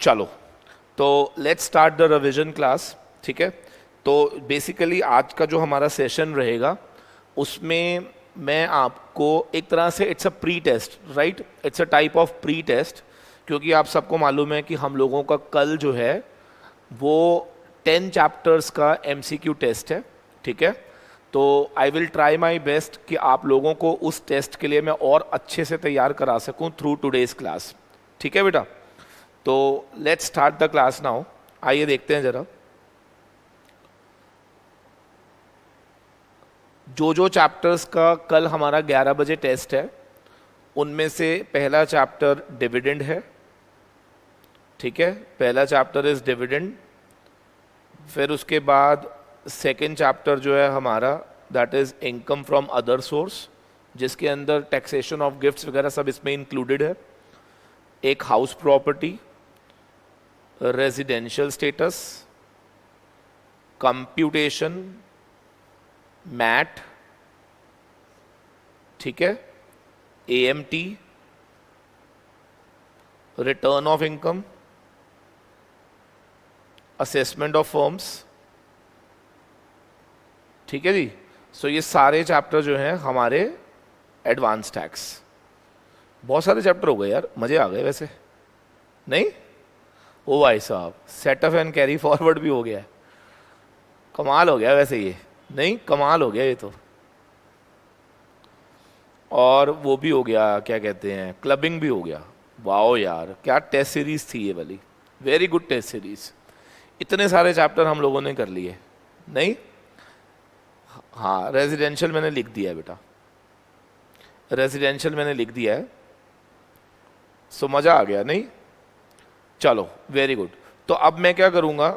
चलो, तो let's start the revision class. ठीक है, तो बेसिकली आज का जो हमारा सेशन रहेगा उसमें मैं आपको एक तरह से it's a pre test, right, it's a type of pre test, क्योंकि आप सबको मालूम है कि हम लोगों का कल जो है वो 10 चैप्टर्स का एमसीक्यू टेस्ट है। ठीक है, तो I will try my best कि आप लोगों को उस टेस्ट के लिए मैं और अच्छे से तैयार करा सकूं थ्रू टुडेज क्लास। ठीक है बेटा, तो let's start the class now. आइए देखते हैं जरा जो चैप्टर्स का कल हमारा 11 बजे टेस्ट है उनमें से पहला चैप्टर डिविडेंड है। ठीक है, पहला चैप्टर इज डिविडेंड। फिर उसके बाद सेकंड चैप्टर जो है हमारा that is income from other source, जिसके अंदर टैक्सेशन ऑफ गिफ्ट्स वगैरह सब इसमें इंक्लूडेड है। एक house property, residential status, computation, MAT, ठीक है, AMT, return of income, assessment of firms. ठीक है जी, सो ये सारे चैप्टर जो हैं हमारे एडवांस टैक्स। बहुत सारे चैप्टर हो गए यार, मजे आ गए वैसे नहीं? ओ भाई साहब, सेटअप एंड कैरी फॉरवर्ड भी हो गया है, कमाल हो गया वैसे ये, नहीं कमाल हो गया ये तो। और वो भी हो गया, क्या कहते हैं, क्लबिंग भी हो गया। वाओ यार, क्या टेस्ट सीरीज थी ये वाली, वेरी गुड टेस्ट सीरीज। इतने सारे चैप्टर हम लोगों ने कर लिए, नहीं? हाँ, रेजिडेंशियल मैंने लिख दिया है बेटा, रेजिडेंशियल मैंने लिख दिया है, सो मज़ा आ गया नहीं? चलो वेरी गुड। तो अब मैं क्या करूँगा,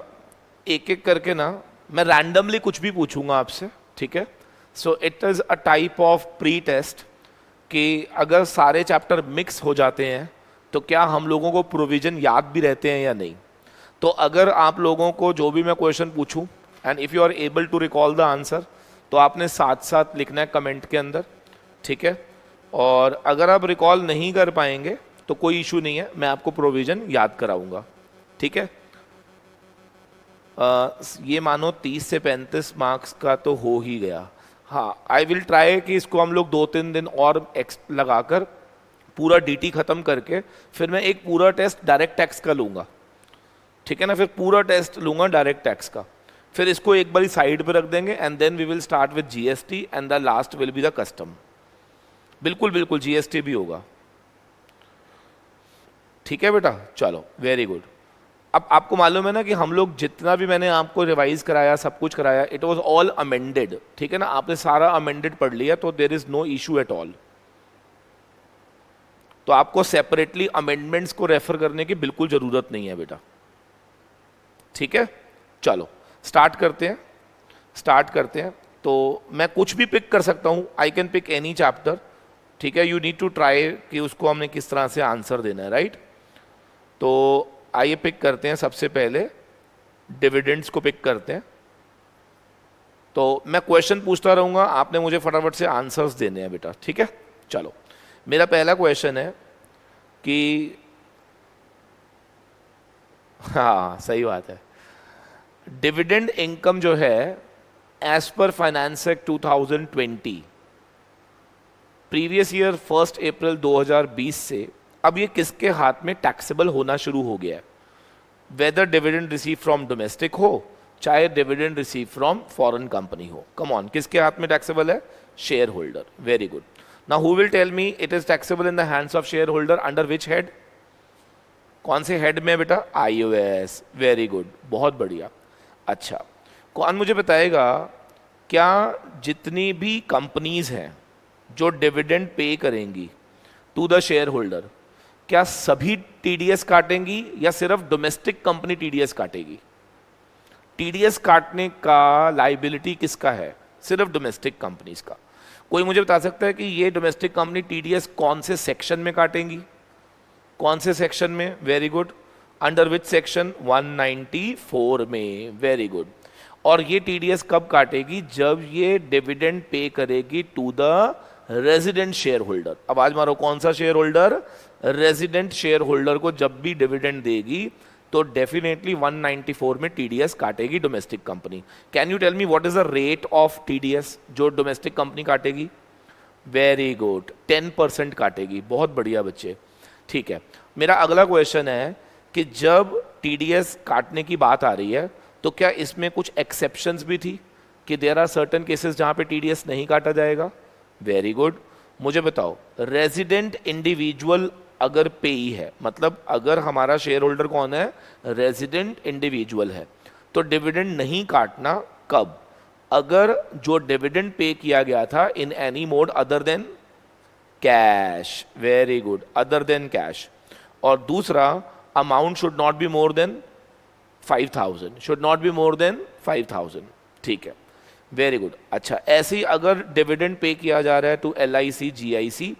एक एक करके ना मैं रैंडमली कुछ भी पूछूंगा आपसे। ठीक है, so it is a type of pre test कि अगर सारे चैप्टर मिक्स हो जाते हैं तो क्या हम लोगों को प्रोविजन याद भी रहते हैं या नहीं। तो अगर आप लोगों को जो भी मैं क्वेश्चन पूछूं and if you are able to recall the answer, तो आपने साथ साथ लिखना है कमेंट के अंदर। ठीक है, और अगर आप रिकॉल नहीं कर पाएंगे तो कोई इशू नहीं है, मैं आपको प्रोविजन याद कराऊंगा। ठीक है, ये मानो 30 से 35 मार्क्स का तो हो ही गया। हाँ, आई विल ट्राई कि इसको हम लोग 2-3 दिन और लगाकर पूरा डीटी खत्म करके फिर मैं एक पूरा टेस्ट डायरेक्ट टैक्स का लूँगा। ठीक है ना, फिर पूरा टेस्ट लूँगा डायरेक्ट टैक्स का, फिर इसको एक बारी साइड पे रख देंगे and then we will start with GST and the last will be the custom. बिल्कुल बिल्कुल, जीएसटी भी होगा। ठीक है बेटा, चलो वेरी गुड। अब आपको मालूम है ना कि हम लोग जितना भी मैंने आपको रिवाइज कराया, सब कुछ कराया, इट वाज ऑल अमेंडेड। ठीक है ना, आपने सारा अमेंडेड पढ़ लिया, तो there is no issue at all. तो आपको सेपरेटली अमेंडमेंट्स को रेफर करने की बिल्कुल जरूरत नहीं है बेटा। ठीक है, चलो स्टार्ट करते हैं, स्टार्ट करते हैं। तो मैं कुछ भी पिक कर सकता हूं, I can pick any chapter. ठीक है, यू नीड टू ट्राई कि उसको हमने किस तरह से आंसर देना है, राइट? तो आइए पिक करते हैं, सबसे पहले डिविडेंड्स को पिक करते हैं। तो मैं क्वेश्चन पूछता रहूंगा, आपने मुझे फटाफट से आंसर्स देने हैं बेटा। ठीक है, चलो मेरा पहला क्वेश्चन है कि हाँ सही बात है, डिविडेंड इनकम जो है as per finance act 2020 previous year 1 April 2020 से अब ये किसके हाथ में टैक्सेबल होना शुरू हो गया है? Whether dividend receive from domestic हो, चाहे dividend receive from foreign company हो। कम ऑन, किसके हाथ में टैक्सेबल है? Share holder. Very good. Now who will tell me it is taxable in the hands of share holder under which head? कौन से head में बेटा? आईओएस। वेरी गुड, बहुत बढ़िया। अच्छा, कौन मुझे बताएगा क्या जितनी भी कंपनीज हैं जो डिविडेंड पे करेंगी टू द शेयर होल्डर, क्या सभी टीडीएस काटेंगी या सिर्फ डोमेस्टिक कंपनी टीडीएस काटेगी? टीडीएस काटने का लाइबिलिटी किसका है? सिर्फ डोमेस्टिक कंपनीज का। कोई मुझे बता सकता है कि ये डोमेस्टिक कंपनी टीडीएस कौन से सेक्शन में काटेंगी? कौन से सेक्शन में? Very good, under which section? 194 में। Very good. और ये टीडीएस कब काटेगी? जब ये डिविडेंड पे करेगी to the resident shareholder. आवाज मारो, कौन सा shareholder? Resident shareholder को जब भी डिविडेंड देगी तो डेफिनेटली 194 में टीडीएस काटेगी domestic company. Can you tell me what is the rate of TDS जो डोमेस्टिक कंपनी काटेगी? वेरी गुड, 10% काटेगी। बहुत बढ़िया बच्चे, ठीक है। मेरा अगला क्वेश्चन है कि जब टीडीएस काटने की बात आ रही है तो क्या इसमें कुछ एक्सेप्शंस भी थी कि देयर आर सर्टेन केसेस जहां पे टीडीएस नहीं काटा जाएगा? वेरी गुड, मुझे बताओ, रेजिडेंट इंडिविजुअल अगर पेई है, मतलब अगर हमारा शेयर होल्डर कौन है? रेजिडेंट इंडिविजुअल है, तो डिविडेंड नहीं काटना कब? अगर जो डिविडेंड पे किया गया था in any mode other than cash. Very good, other than cash. और दूसरा, amount should not be more than 5000, should not be more than 5000, ठीक है, वेरी गुड। अच्छा, ऐसे ही अगर डिविडेंड पे किया जा रहा है टू LIC GIC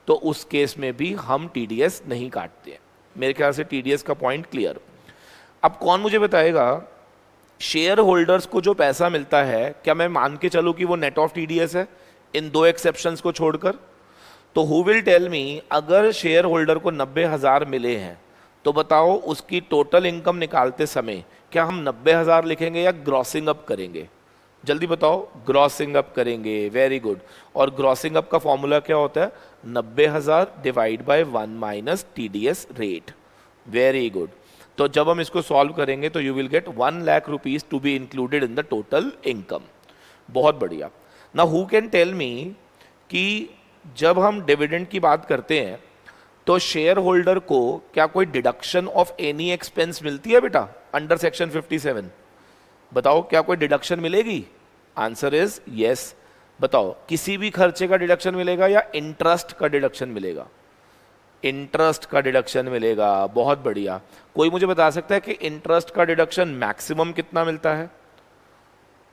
तो उस केस में भी हम टीडीएस नहीं काटते हैं। मेरे ख्याल से टीडीएस का पॉइंट क्लियर। अब कौन मुझे बताएगा शेयर होल्डर्स को जो पैसा मिलता है, क्या मैं मान के चलूं कि वो नेट ऑफ टीडीएस है इन दो एक्सेप्शंस को छोड़कर? तो हु विल टेल मी, अगर शेयर होल्डर को 90,000 मिले हैं तो बताओ उसकी टोटल इनकम निकालते समय क्या हम 90,000 लिखेंगे या ग्रॉसिंग अप करेंगे? जल्दी बताओ। ग्रॉसिंग अप करेंगे, वेरी गुड। और ग्रॉसिंग अप का फॉर्मूला क्या होता है? 90,000 divide by 1 minus TDS rate. Very good. तो जब हम इसको सॉल्व करेंगे तो you will get 1 lakh rupees to be included in the total income. बहुत बढ़िया। Now who can tell me कि जब हम डिविडेंड की बात करते हैं तो शेयर होल्डर को क्या कोई डिडक्शन ऑफ एनी एक्सपेंस मिलती है बेटा अंडर सेक्शन 57? बताओ, क्या कोई डिडक्शन मिलेगी? Answer is yes. बताओ, किसी भी खर्चे का डिडक्शन मिलेगा या इंटरेस्ट का डिडक्शन मिलेगा? इंटरेस्ट का डिडक्शन मिलेगा। बहुत बढ़िया। कोई मुझे बता सकता है कि इंटरेस्ट का डिडक्शन मैक्सिमम कितना मिलता है?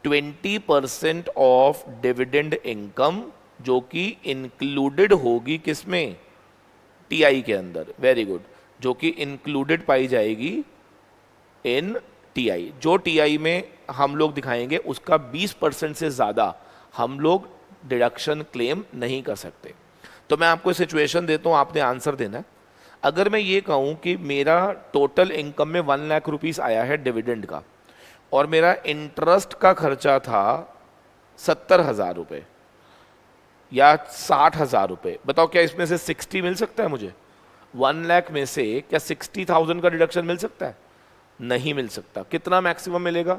20% ऑफ डिविडेंड इनकम, जो कि इंक्लूडेड होगी किसमें? टीआई के अंदर। वेरी गुड, जो कि इंक्लूडेड पाई जाएगी इन टीआई। जो टीआई में हम लोग दिखाएंगे उसका 20% से ज्यादा हम लोग डिडक्शन क्लेम नहीं कर सकते। तो मैं आपको सिचुएशन देता हूं, आपने आंसर देना है। अगर मैं ये कहूं कि मेरा टोटल इनकम में 1 लाख रुपीस आया है डिविडेंड का और मेरा इंटरेस्ट का खर्चा था 70,000 रुपये या 60,000 रुपये, बताओ क्या इसमें से 60 मिल सकता है मुझे? 1 लाख में से क्या 60,000 का डिडक्शन मिल सकता है? नहीं मिल सकता। कितना मैक्सिमम मिलेगा?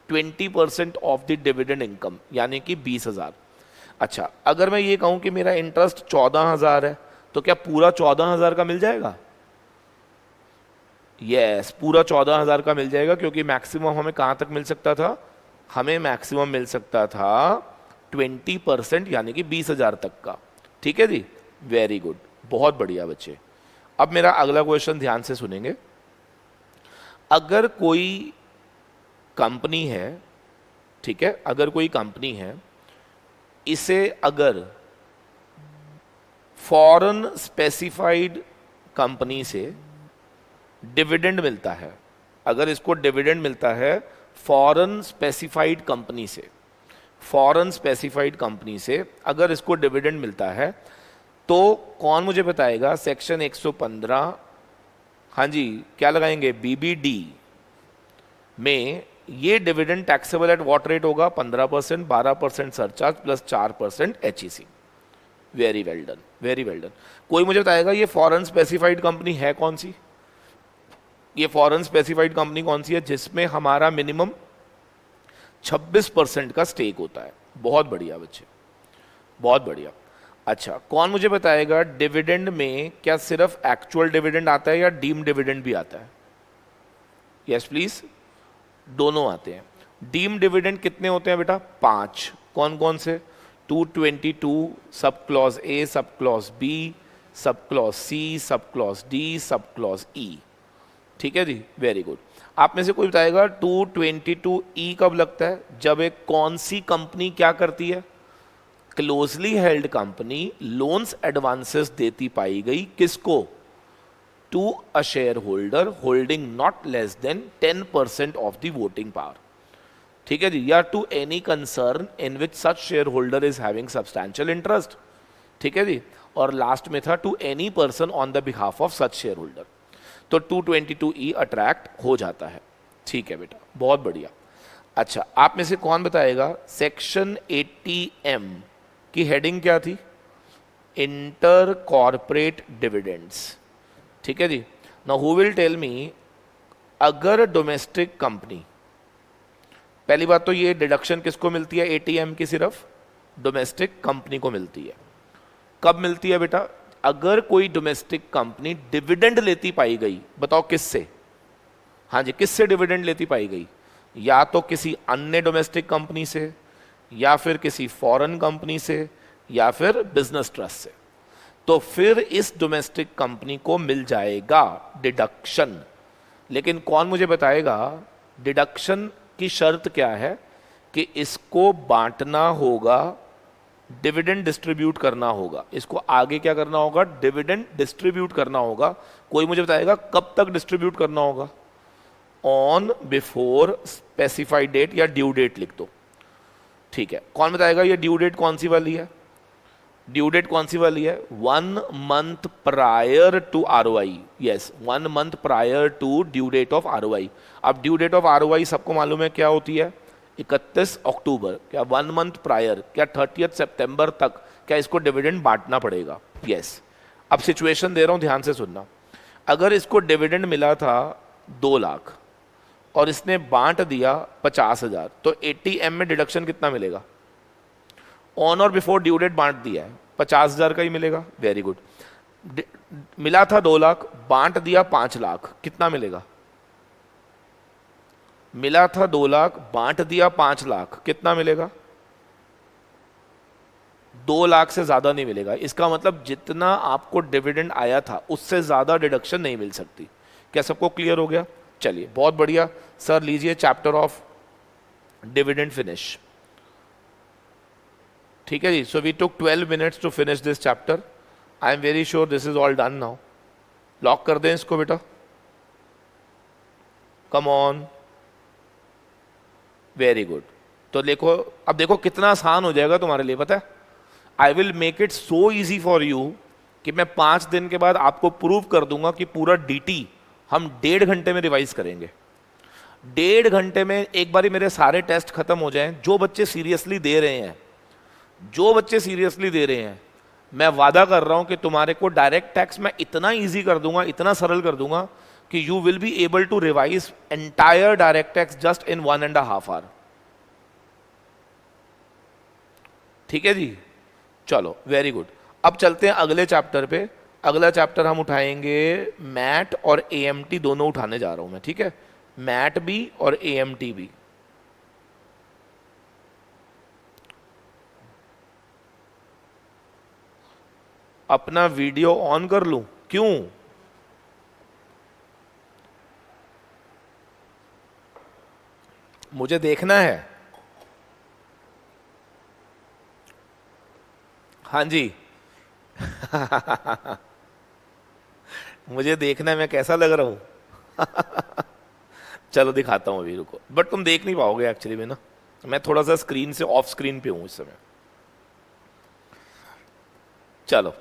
20% ऑफ द डिविडेंड इनकम, यानी कि 20,000। अच्छा, अगर मैं ये कहूं कि मेरा इंटरेस्ट 14,000 है तो क्या पूरा 14,000 का मिल जाएगा? यस, पूरा 14,000 का मिल जाएगा, क्योंकि मैक्सिमम हमें कहां तक मिल सकता था? हमें मैक्सिमम मिल सकता था 20%, यानी कि 20,000 तक का। ठीक है जी, वेरी गुड, बहुत बढ़िया बच्चे। अब मेरा अगला क्वेश्चन ध्यान से सुनेंगे। अगर कोई कंपनी है, ठीक है, अगर कोई कंपनी है, इसे अगर फॉरेन स्पेसिफाइड कंपनी से डिविडेंड मिलता है, अगर इसको डिविडेंड मिलता है फॉरेन स्पेसिफाइड कंपनी से, फॉरेन स्पेसिफाइड कंपनी से अगर इसको डिविडेंड मिलता है, तो कौन मुझे बताएगा सेक्शन 115, हाँ जी क्या लगाएंगे, BBD में ये dividend taxable at what rate होगा? 15%, 12% surcharge plus 4% HEC। Very well done, very well done. कोई मुझे बताएगा ये फॉरेन स्पेसिफाइड कंपनी है कौन सी? ये फॉरेन स्पेसिफाइड कंपनी कौन सी है जिसमें हमारा मिनिमम 26% का स्टेक होता है? बहुत बढ़िया बच्चे, बहुत बढ़िया। अच्छा, कौन मुझे बताएगा डिविडेंड में क्या सिर्फ एक्चुअल डिविडेंड आता है या डीम डिविडेंड भी आता है? यस प्लीज, दोनों आते हैं। डीम डिविडेंड कितने होते हैं बेटा? 5। कौन कौन से? 222, sub clause A, sub clause B, sub clause C, sub clause D, sub clause E। ठीक है जी, वेरी गुड। आप में से कोई बताएगा 222E कब लगता है? जब एक कौन सी कंपनी क्या करती है? Closely held company loans advances देती पाई गई, किसको? To a share holder holding not less than 10% of the voting power. ठीक है जी, या to any concern in which such share holder is having substantial interest. ठीक है जी, और लास्ट में था to any person on the behalf of such share holder. तो 222E अट्रैक्ट हो जाता है। ठीक है बेटा, बहुत बढ़िया। अच्छा, आप में से कौन बताएगा सेक्शन 80M की हेडिंग क्या थी? Inter corporate dividends. ठीक है जी। Now who will tell me, अगर डोमेस्टिक कंपनी, पहली बात तो ये डिडक्शन किसको मिलती है 80M की? सिर्फ डोमेस्टिक कंपनी को मिलती है। कब मिलती है बेटा? अगर कोई डोमेस्टिक कंपनी डिविडेंड लेती पाई गई। बताओ किससे? हाँ जी, किससे डिविडेंड लेती पाई गई? या तो किसी अन्य डोमेस्टिक कंपनी से, या फिर किसी फॉरेन कंपनी से, या फिर बिजनेस ट्रस्ट से। तो फिर इस डोमेस्टिक कंपनी को मिल जाएगा डिडक्शन। लेकिन कौन मुझे बताएगा डिडक्शन की शर्त क्या है? कि इसको बांटना होगा, डिविडेंड डिस्ट्रीब्यूट करना होगा। इसको आगे क्या करना होगा? डिविडेंड डिस्ट्रीब्यूट करना होगा। कोई मुझे बताएगा कब तक डिस्ट्रीब्यूट करना होगा? ऑन बिफोर स्पेसिफाइड डेट या ड्यू डेट लिख दो। ठीक है, कौन बताएगा ये ड्यू डेट कौन सी वाली है? ड्यू डेट कौन सी वाली है? 1 month prior to ROI. Yes, 1 month prior to due date of ROI. अब ड्यू डेट ऑफ आरओआई सबको मालूम है क्या होती है? 31 अक्टूबर। क्या 1 मंथ प्रायर, क्या 30 सितंबर तक क्या इसको डिविडेंड बांटना पड़ेगा? यस। अब सिचुएशन दे रहा हूं, ध्यान से सुनना। अगर इसको डिविडेंड मिला था 2 लाख और इसने बांट दिया 50,000, तो 80M में डिडक्शन कितना मिलेगा? ऑन और बिफोर ड्यू डेट बांट दिया है, 50,000 का ही मिलेगा। Very good. मिला था 2 लाख, बांट दिया 5 लाख, कितना मिलेगा? मिला था 2 लाख, बांट दिया 5 लाख, कितना मिलेगा? 2 लाख से ज्यादा नहीं मिलेगा। इसका मतलब जितना आपको डिविडेंड आया था उससे ज्यादा डिडक्शन नहीं मिल सकती। क्या सबको क्लियर हो गया? चलिए, बहुत बढ़िया। सर लीजिए चैप्टर ऑफ डिविडेंड फिनिश। ठीक है जी। So we took 12 minutes to finish this chapter. I am very sure this is all done now. Lock कर दें इसको बेटा। Come on, very good. तो देखो, अब देखो कितना आसान हो जाएगा तुम्हारे लिए, पता है? I will make it so easy for you कि मैं 5 दिन के बाद आपको प्रूव कर दूंगा कि पूरा डीटी हम 1.5 घंटे में रिवाइज करेंगे। 1.5 घंटे में एक बारी मेरे सारे टेस्ट खत्म हो जाएं। जो बच्चे सीरियसली दे रहे हैं, जो बच्चे सीरियसली दे रहे हैं, मैं वादा कर रहा हूं कि तुम्हारे को डायरेक्ट टैक्स मैं इतना इजी कर दूंगा, इतना सरल कर दूंगा कि you will be able to revise entire direct tax just in 1.5 hour. ठीक है जी, चलो वेरी गुड। अब चलते हैं अगले चैप्टर पे। अगला चैप्टर हम उठाएंगे मैट और एएमटी, दोनों उठाने जा रहा हूं मैं। ठीक है, मैट भी और एएमटी भी। अपना वीडियो ऑन कर लूं? क्यों? मुझे देखना है। हाँ जी। मुझे देखना है मैं कैसा लग रहा हूं। चलो दिखाता हूं अभी, रुको। बट तुम देख नहीं पाओगे एक्चुअली में ना, मैं थोड़ा सा स्क्रीन से ऑफ स्क्रीन पे हूं इस समय। चलो।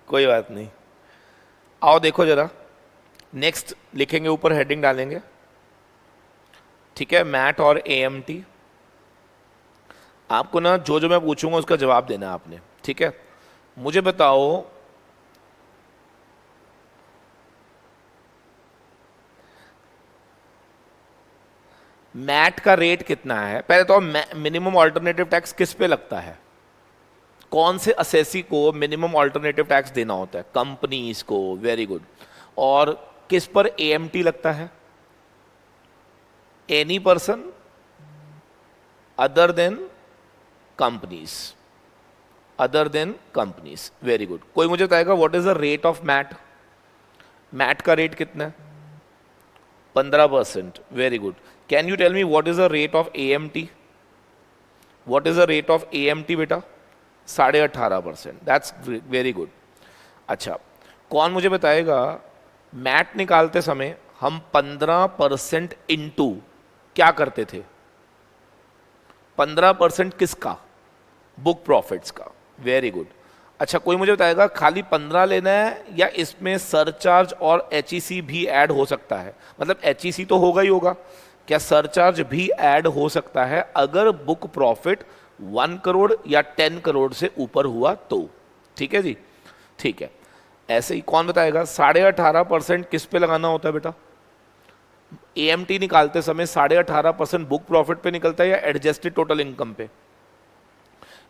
कोई बात नहीं, आओ देखो जरा। नेक्स्ट लिखेंगे, ऊपर हेडिंग डालेंगे। ठीक है, मैट और एएमटी। आपको ना जो जो मैं पूछूंगा उसका जवाब देना है आपने। ठीक है, मुझे बताओ मैट का रेट कितना है? पहले तो मिनिमम ऑल्टरनेटिव टैक्स किस पे लगता है? कौन से असेसी को मिनिमम ऑल्टरनेटिव टैक्स देना होता है? कंपनीज को। Very good. और किस पर एएमटी लगता है? Any person other than companies, other than companies. Very good. कोई मुझे बताएगा what is the rate of MAT? MAT का रेट कितना है? 15%। Very good. Can you tell me what is the rate of AMT? What is the rate of AMT बेटा? 18.5%। That's very good. अच्छा, कौन मुझे बताएगा मैट निकालते समय हम 15% इंटू क्या करते थे? 15% किसका? बुक प्रॉफिट्स का। Very good. अच्छा, कोई मुझे बताएगा खाली 15 लेना है या इसमें सरचार्ज और एचईसी भी ऐड हो सकता है? मतलब एचईसी तो होगा ही होगा, क्या सरचार्ज भी ऐड हो सकता है अगर बुक प्रॉफिट 1 करोड़ या 10 करोड़ से ऊपर हुआ तो? ठीक है जी, ठीक है। ऐसे ही कौन बताएगा 18.5% किस पे लगाना होता है बेटा? एएमटी निकालते समय 18.5% बुक प्रॉफिट पे निकलता है या एडजस्टेड टोटल इनकम पे?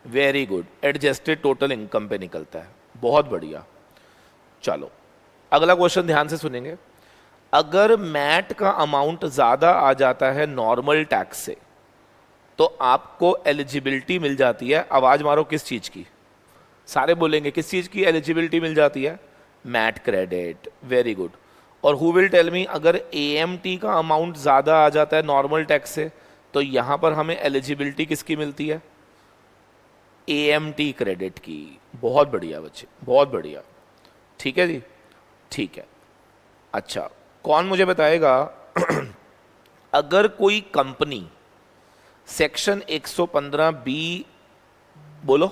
Very good, adjusted total income पे निकलता है, बहुत बढ़िया। चलो अगला क्वेश्चन ध्यान से सुनेंगे। अगर मैट का अमाउंट ज्यादा आ जाता है नॉर्मल टैक्स से तो आपको एलिजिबिलिटी मिल जाती है, आवाज मारो किस चीज की? सारे बोलेंगे किस चीज की एलिजिबिलिटी मिल जाती है? MAT credit, very good. और हु विल टेल मी अगर एएमटी का अमाउंट ज्यादा आ जाता है नॉर्मल टैक्स से तो यहां पर हमें एलिजिबिलिटी किसकी मिलती है? एएमटी क्रेडिट की। बहुत बढ़िया बच्चे, बहुत बढ़िया, ठीक है जी, ठीक है। अच्छा, कौन मुझे बताएगा अगर कोई कंपनी सेक्शन 115 बी, बोलो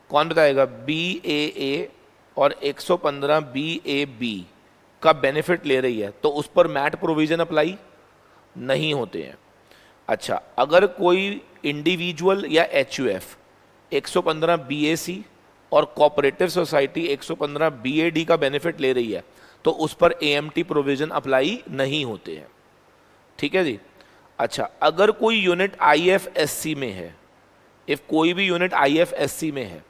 कौन बताएगा, बी ए और 115 बी ए बी का बेनिफिट ले रही है तो उस पर मैट प्रोविजन अप्लाई नहीं होते हैं। अच्छा, अगर कोई इंडिविजुअल या एचयूएफ 115 बीएसी और कोऑपरेटिव सोसाइटी 115 बीएडी का बेनिफिट ले रही है तो उस पर एएमटी प्रोविजन अप्लाई नहीं होते हैं, ठीक है जी। अच्छा, अगर कोई यूनिट आईएफएससी में है, इफ कोई भी यूनिट आईएफएससी में है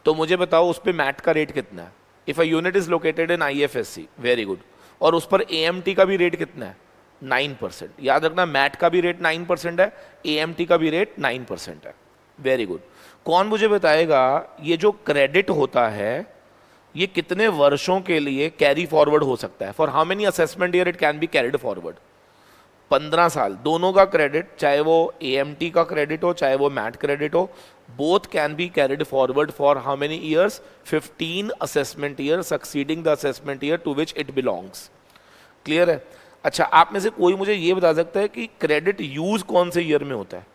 तो मुझे बताओ उस पर मैट का रेट कितना है? If a unit is located in IFSC, very good, और उस पर एएमटी का भी रेट कितना है? 9%। याद रखना मैट का भी रेट 9% है, एएमटी का भी रेट 9% है, वेरी गुड। कौन मुझे बताएगा ये जो क्रेडिट होता है ये कितने वर्षों के लिए कैरी फॉरवर्ड हो सकता है? For how many assessment year it can be carried forward? 15 साल, दोनों का क्रेडिट, चाहे वो एएमटी का क्रेडिट हो चाहे वो मैट क्रेडिट हो, both can be carried forward for how many years? 15 assessment year succeeding the assessment year to which it belongs. Clear है? अच्छा, आप में से कोई मुझे ये बता सकता है कि क्रेडिट यूज कौन से ईयर में होता है?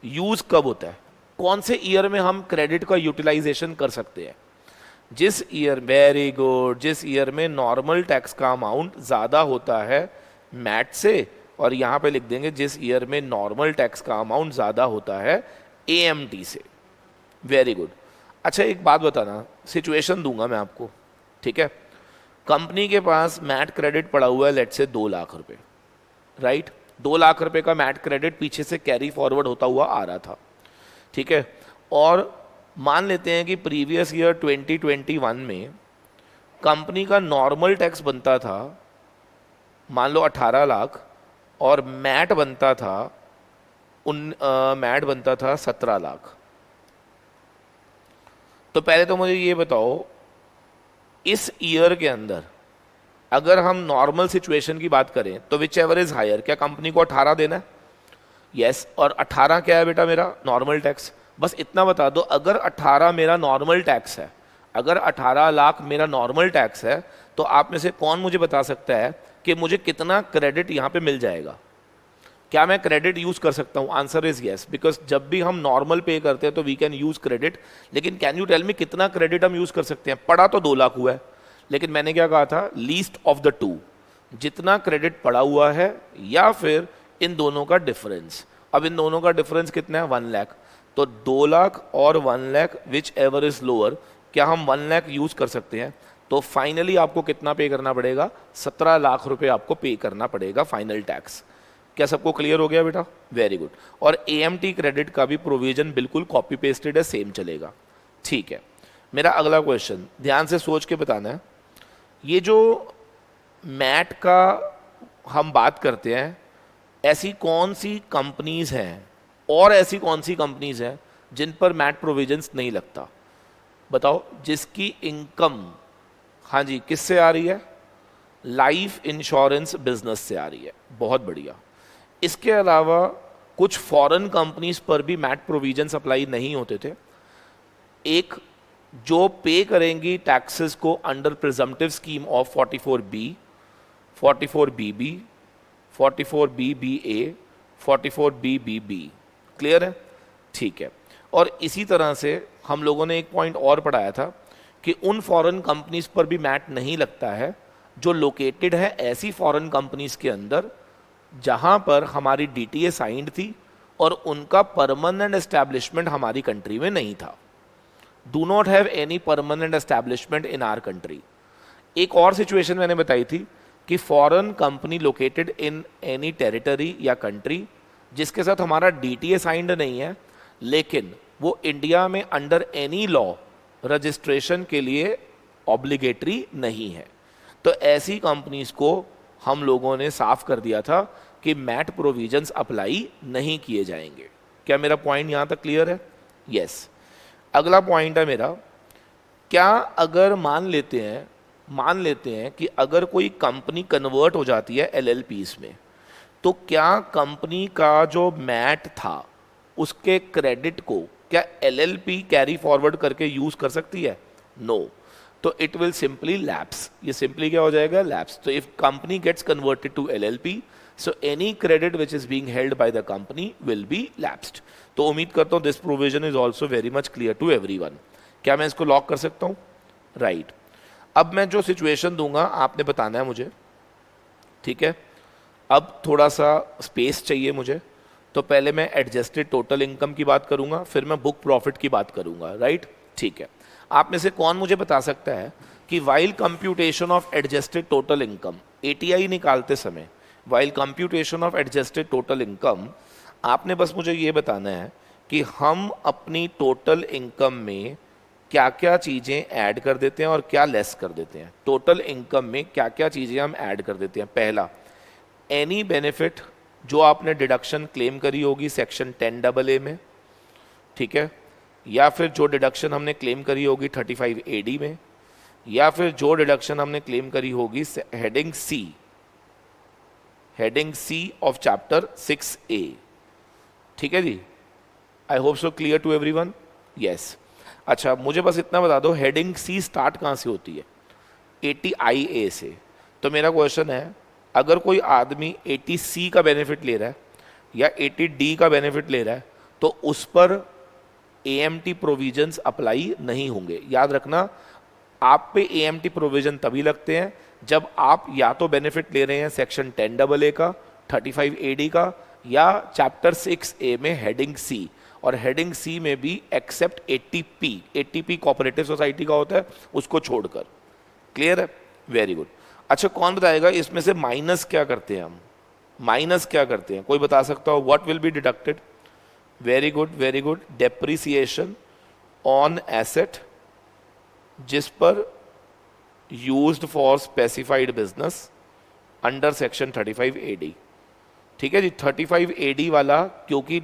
यूज कब होता है? कौन से ईयर में हम क्रेडिट का यूटिलाइजेशन कर सकते हैं? जिस ईयर, वेरी गुड, जिस ईयर में नॉर्मल टैक्स का अमाउंट ज्यादा होता है मैट से, और यहां पे लिख देंगे जिस ईयर में नॉर्मल टैक्स का अमाउंट ज्यादा होता है एएमटी से, वेरी गुड। अच्छा, एक बात बताना, सिचुएशन दूंगा मैं आपको, ठीक है? कंपनी के पास मैट क्रेडिट पड़ा हुआ है लेट से 2 लाख रुपए, राइट? 2 लाख रुपए का मैट क्रेडिट पीछे से कैरी फॉरवर्ड होता हुआ आ रहा था, ठीक है? और मान लेते हैं कि प्रीवियस ईयर 2021 में कंपनी का नॉर्मल टैक्स बनता था मान लो 18 लाख और मैट बनता था मैट बनता था 17 लाख। तो पहले तो मुझे ये बताओ इस ईयर के अंदर अगर हम नॉर्मल सिचुएशन की बात करें तो विच एवर इज हायर, क्या कंपनी को 18 देना है? यस, और 18 क्या है बेटा मेरा? Normal tax. बस इतना बता दो, अगर 18 मेरा नॉर्मल टैक्स है, अगर 18 लाख मेरा नॉर्मल टैक्स है तो आप में से कौन मुझे बता सकता है कि मुझे कितना क्रेडिट यहां पे मिल जाएगा? क्या मैं क्रेडिट यूज कर सकता हूं? आंसर इज यस, बिकॉज जब भी हम नॉर्मल पे करते हैं तो वी कैन यूज क्रेडिट। लेकिन कैन यू टेल मी कितना क्रेडिट हम यूज कर सकते हैं? पड़ा तो 2 लाख हुआ है, लेकिन मैंने क्या कहा था? लीस्ट ऑफ द टू, जितना क्रेडिट पड़ा हुआ है या फिर इन दोनों का डिफरेंस। अब इन दोनों का डिफरेंस कितना है? 1 लाख। तो 2 लाख और 1 lakh which ever is lower, क्या हम 1 लाख यूज कर सकते हैं? तो फाइनली आपको कितना पे करना पड़ेगा? 17 लाख रुपए आपको पे करना पड़ेगा फाइनल टैक्स। क्या सबको क्लियर हो गया बेटा? Very good. और एएमटी क्रेडिट का भी प्रोविजन बिल्कुल कॉपी पेस्टेड है, सेम चलेगा, ठीक है? मेरा अगला क्वेश्चन ध्यान से सोच के बताना है, ये जो मैट का हम बात करते हैं, ऐसी कौन सी कंपनीज हैं और ऐसी कौन सी कंपनीज हैं जिन पर मैट प्रोविजंस नहीं लगता? बताओ, जिसकी इनकम, हाँ जी, किससे आ रही है? लाइफ इंश्योरेंस बिजनेस से आ रही है, बहुत बढ़िया। इसके अलावा कुछ फॉरेन कंपनीज पर भी मैट प्रोविजंस अप्लाई नहीं होते थे। एक जो पे करेंगी टैक्सेस को under presumptive scheme of 44B, 44BB, 44BBA, 44BBB, clear है? ठीक है। और इसी तरह से हम लोगों ने एक पॉइंट और पढ़ाया था कि उन फॉरेन कंपनीज पर भी मैट नहीं लगता है जो लोकेटेड है ऐसी फॉरेन कंपनीज के अंदर जहां पर हमारी डीटीए साइंड थी और उनका परमानेंट एस्टैब्लिशमेंट हमारी कंट्री में नहीं था. Do not have any permanent establishment in our country. एक और सिचुएशन मैंने बताई थी कि foreign company located in any territory या कंट्री जिसके साथ हमारा डीटीए साइंड नहीं है लेकिन वो इंडिया में अंडर एनी लॉ रजिस्ट्रेशन के लिए ऑब्लिगेटरी नहीं है. तो ऐसी कंपनीज को हम लोगों ने साफ कर दिया था कि मैट प्रोविजंस अप्लाई नहीं किए जाएंगे. क्या मेरा पॉइंट यहां तक क्लियर है? यस. अगला पॉइंट है मेरा, क्या अगर मान लेते हैं कि अगर कोई कंपनी कन्वर्ट हो जाती है एलएलपीस में, तो क्या कंपनी का जो मैट था उसके क्रेडिट को क्या एलएलपी कैरी फॉरवर्ड करके यूज कर सकती है? नो. तो इट विल सिंपली लैप्स. ये सिंपली क्या हो जाएगा? लैप्स. तो if company gets converted to LLP, so any credit which is being held by the company will be lapsed. तो उम्मीद करता हूं this provision is also very much clear to everyone. क्या मैं इसको लॉक कर सकता हूं? राइट. अब मैं जो सिचुएशन दूंगा आपने बताना है मुझे, ठीक है? अब थोड़ा सा स्पेस चाहिए मुझे, तो पहले मैं एडजस्टेड टोटल इनकम की बात करूंगा, फिर मैं बुक प्रॉफिट की बात करूंगा. राइट? ठीक है. आप में से कौन मुझे बता सकता है कि while computation of adjusted total income, ATI निकालते समय while computation of adjusted total income, आपने बस मुझे ये बताना है कि हम अपनी टोटल इनकम में क्या क्या चीज़ें ऐड कर देते हैं और क्या लेस कर देते हैं. टोटल इनकम में क्या क्या चीज़ें हम ऐड कर देते हैं. पहला, एनी बेनिफिट जो आपने डिडक्शन क्लेम करी होगी सेक्शन 10AA में, ठीक है, या फिर जो डिडक्शन हमने क्लेम करी होगी 35AD में, या फिर जो डिडक्शन हमने क्लेम करी होगी heading C of chapter 6A. ठीक है जी? I hope so clear to everyone. Yes. अच्छा, मुझे बस इतना बता दो, हेडिंग सी स्टार्ट कहाँ से होती है? 80IA से. तो मेरा क्वेश्चन है, अगर कोई आदमी 80C का बेनिफिट ले रहा है या 80D का बेनिफिट ले रहा है तो उस पर AMT प्रोविजंस अप्लाई नहीं होंगे. याद रखना, आप पे AMT प्रोविजन तभी लगते हैं जब आप या तो बेनिफिट ले रहे हैं सेक्शन 10AA का, 35AD का, या चैप्टर 6A में हेडिंग सी. और हेडिंग सी में भी एक्सेप्ट 80P कोऑपरेटिव सोसाइटी का होता है, उसको छोड़कर. क्लियर है? Very good. अच्छा, कौन बताएगा इसमें से माइनस क्या करते हैं? हम माइनस क्या करते हैं? कोई बता सकता हो? What will be deducted? Very good, very good. Depreciation on asset जिस पर used for specified business under section 35AD. ठीक है जी? 35AD वाला क्योंकि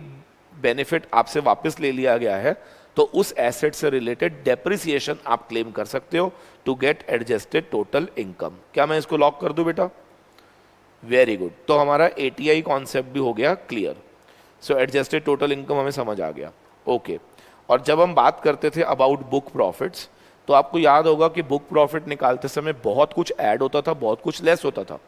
बेनिफिट आपसे वापस ले लिया गया है तो उस एसेट से रिलेटेड डेप्रिसिएशन आप क्लेम कर सकते हो to get adjusted total income. क्या मैं इसको लॉक कर दूं बेटा? Very good. तो हमारा ATI कॉन्सेप्ट भी हो गया clear. So adjusted total income हमें समझ आ गया. ओके. और जब हम बात करते थे अबाउट बुक प्रॉफिट्स, तो आपको याद होगा कि बुक प्रॉफिट निकालते समय बहुत कुछ ऐड होता था, बहुत कुछ लेस होता था.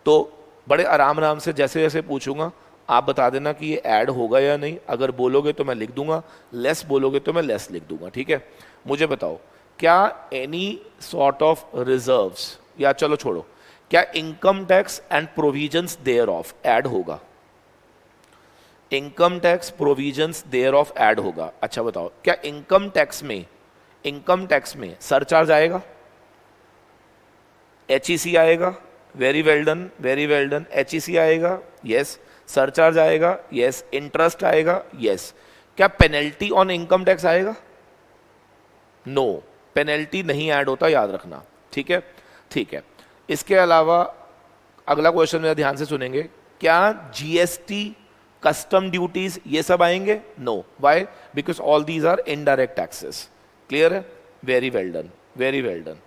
तो बड़े आराम से जैसे जैसे पूछूंगा आप बता देना कि ये ऐड होगा या नहीं. अगर बोलोगे तो मैं लिख दूंगा, लेस बोलोगे तो मैं लेस लिख दूंगा. ठीक है? मुझे बताओ, क्या एनी सॉर्ट ऑफ रिजर्व्स, या चलो छोड़ो, क्या income tax and provisions thereof add होगा? Income tax provisions thereof add होगा. अच्छा बताओ, क्या इनकम टैक्स में सरचार्ज आएगा? HEC आएगा? Very well done, very well done. HEC आएगा? यस. सरचार्ज आएगा? यस. इंटरेस्ट आएगा? यस. क्या पेनल्टी ऑन इनकम टैक्स आएगा? नो, पेनल्टी नहीं ऐड होता, याद रखना. ठीक है? ठीक है. इसके अलावा अगला क्वेश्चन मेरा ध्यान से सुनेंगे, क्या GST, कस्टम ड्यूटीज ये सब आएंगे? No. Why? Because all these are indirect taxes. Clear है? Very well done, very well done.